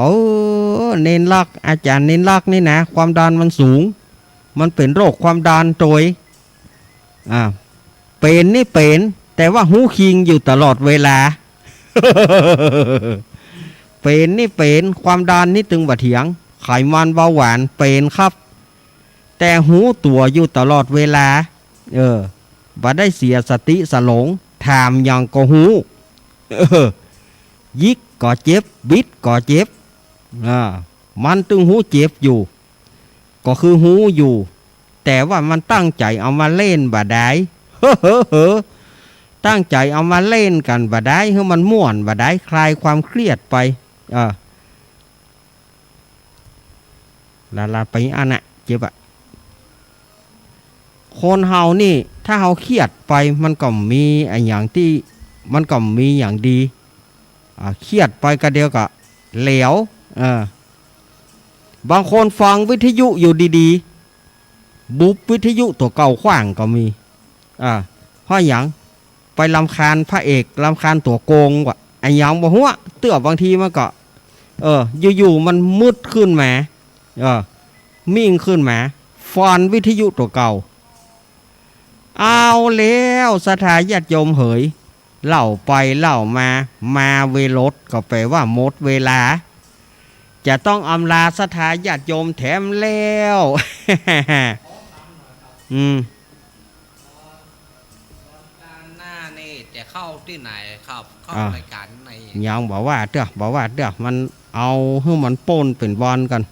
เน้นลักอาจารย์เน้นลักนี่นะความดันมันสูงมันเป็นโรคความดันโดยเป็นนี่เป็นแต่ว่าหูคิงอยู่ตลอดเวลา เป็นนี่เป็นความดันนี่ตึงบะเถียงไขมันเบาหวานเป็นครับแต่หูตัวอยู่ตลอดเวลาบ่ได้เสียสติสลงถามอย่างก็หูยิกก็เจ็บบิดก็เจ็บมันตึงหูเจ็บอยู่ก็คือหูอยู่แต่ว่ามันตั้งใจเอามาเล่นบ่ได้ตั้งใจเอามาเล่นกันบ่ได้ให้มันม่วนบ่ได้คลายความเครียดไปลาไปอันน่ะเจ็บคนเฮานี่ถ้าเฮาเครียดไปมันก็มีไอ้อย่างที่มันก็มีอย่างดีเครียดไปก็เดียวก็เหลวบางคนฟังวิทยุอยู่ดีๆบุบวิทยุตัวเก่าขว้างก็มีเพราะอย่างไปรำคาญพระเอกรำคาญตัวโกงว่ะไอ้ยังบ่หัวเตื้อบางทีมันก็อยู่ๆมันมืดขึ้นมามิ่งขึ้นมาฟันวิทยุตัวเก่าเอาแล้วสถาญาติโยมเหยเล่าไปเล่ามาเวลดก็แปลว่าหมดเวลาจะต้องอำลาสถาญาติโยมแถมแล้วหน้านี่จะเข้าที่ไหนครับเข้ารายการไหนยังบอกว่าเด้อมันเอาให้มันโป้นเป็นบอลกัน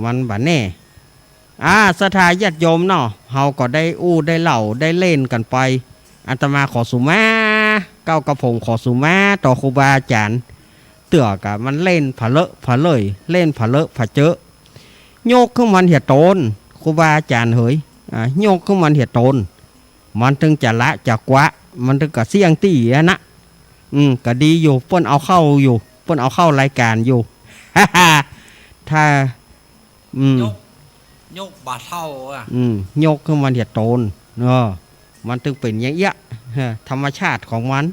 มันบ่แน่สถาญาติโยมเนาะเฮาก็ได้ได้เล่าได้เล่นกันไปอาตมาขอสุมาเก้ากระผมขอสุมาต่อครูบาอาจารย์เตือกะมันเล่นผะเลอะผะเลยเล่นผะเลอะผะเจอะโยกขึ้นมันเหี่ยโตนครูบาอาจารย์เฮยโยกขึ้นมันเหี่ยโตนมันถึงจะละจะกวะมันถึงกะเสี่ยงตี้นะก็ดีอยู่เปิ้นเอาเข้าอยู่เปิ้นเอาเข้ารายการอยู่ ถ้ายกบาเท่าโยกขึ้นมันเหี่ยโตนมันถึงเป็นอย่างเงี้ยธรรมชาติของมัน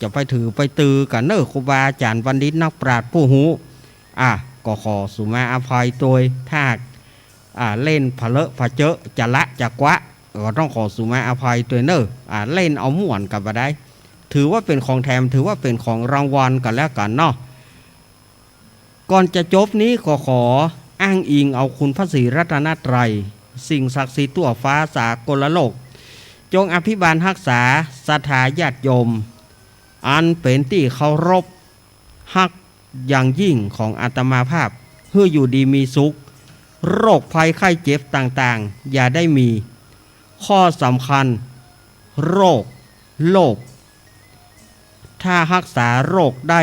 จะไปถือไปตือกันครูบาอาจารย์บัณฑิตนักปราชญ์ผู้หูก็ขอสุมาอภัยโดยถ้าเล่นผะเลอะผะเจอะจะละจะกวะก็ต้องขอสุมาอภัยตัวเล่นเอาม่วนกันไปได้ถือว่าเป็นของแถมถือว่าเป็นของรางวัลกันแล้วกันเนาะก่อนจะจบนี้ขออ้างอิงเอาคุณพระศรีรัตนตรัยสิ่งศักดิ์สิทธิ์ทั่วฟ้าสากลโลกจงอภิบาลรักษาศรัทธาญาติโยมอันเป็นที่เคารพฮักอย่างยิ่งของอาตมาภาพเพื่ออยู่ดีมีสุขโรคภัยไข้เจ็บต่างๆอย่าได้มีข้อสำคัญโรคถ้ารักษาโรคได้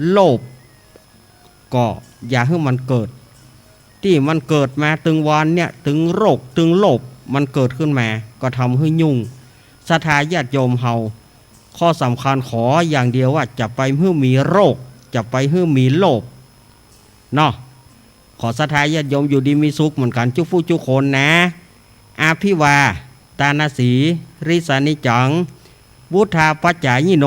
โลภก็อย่าให้มันเกิดที่มันเกิดมาตึงวันเนี่ยตึงโรคตึงโลภมันเกิดขึ้นมาก็ทำให้ยุ่งศรัทธาญาติโยมเฮาข้อสำคัญขออย่างเดียวว่าจะไปเพื่อมีโรคจะไปเพื่อมีโลภเนาะขอศรัทธาญาติโยมอยู่ดีมีสุขเหมือนกันทุกผู้ทุกคนนะอาภิวาตานาสีริสานิจังวุธาปัจจายิโน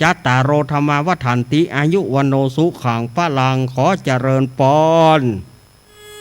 จัตตารโรธรรมาวัฏันติอายุวันโนสุขังพระลังขอเจริญปอน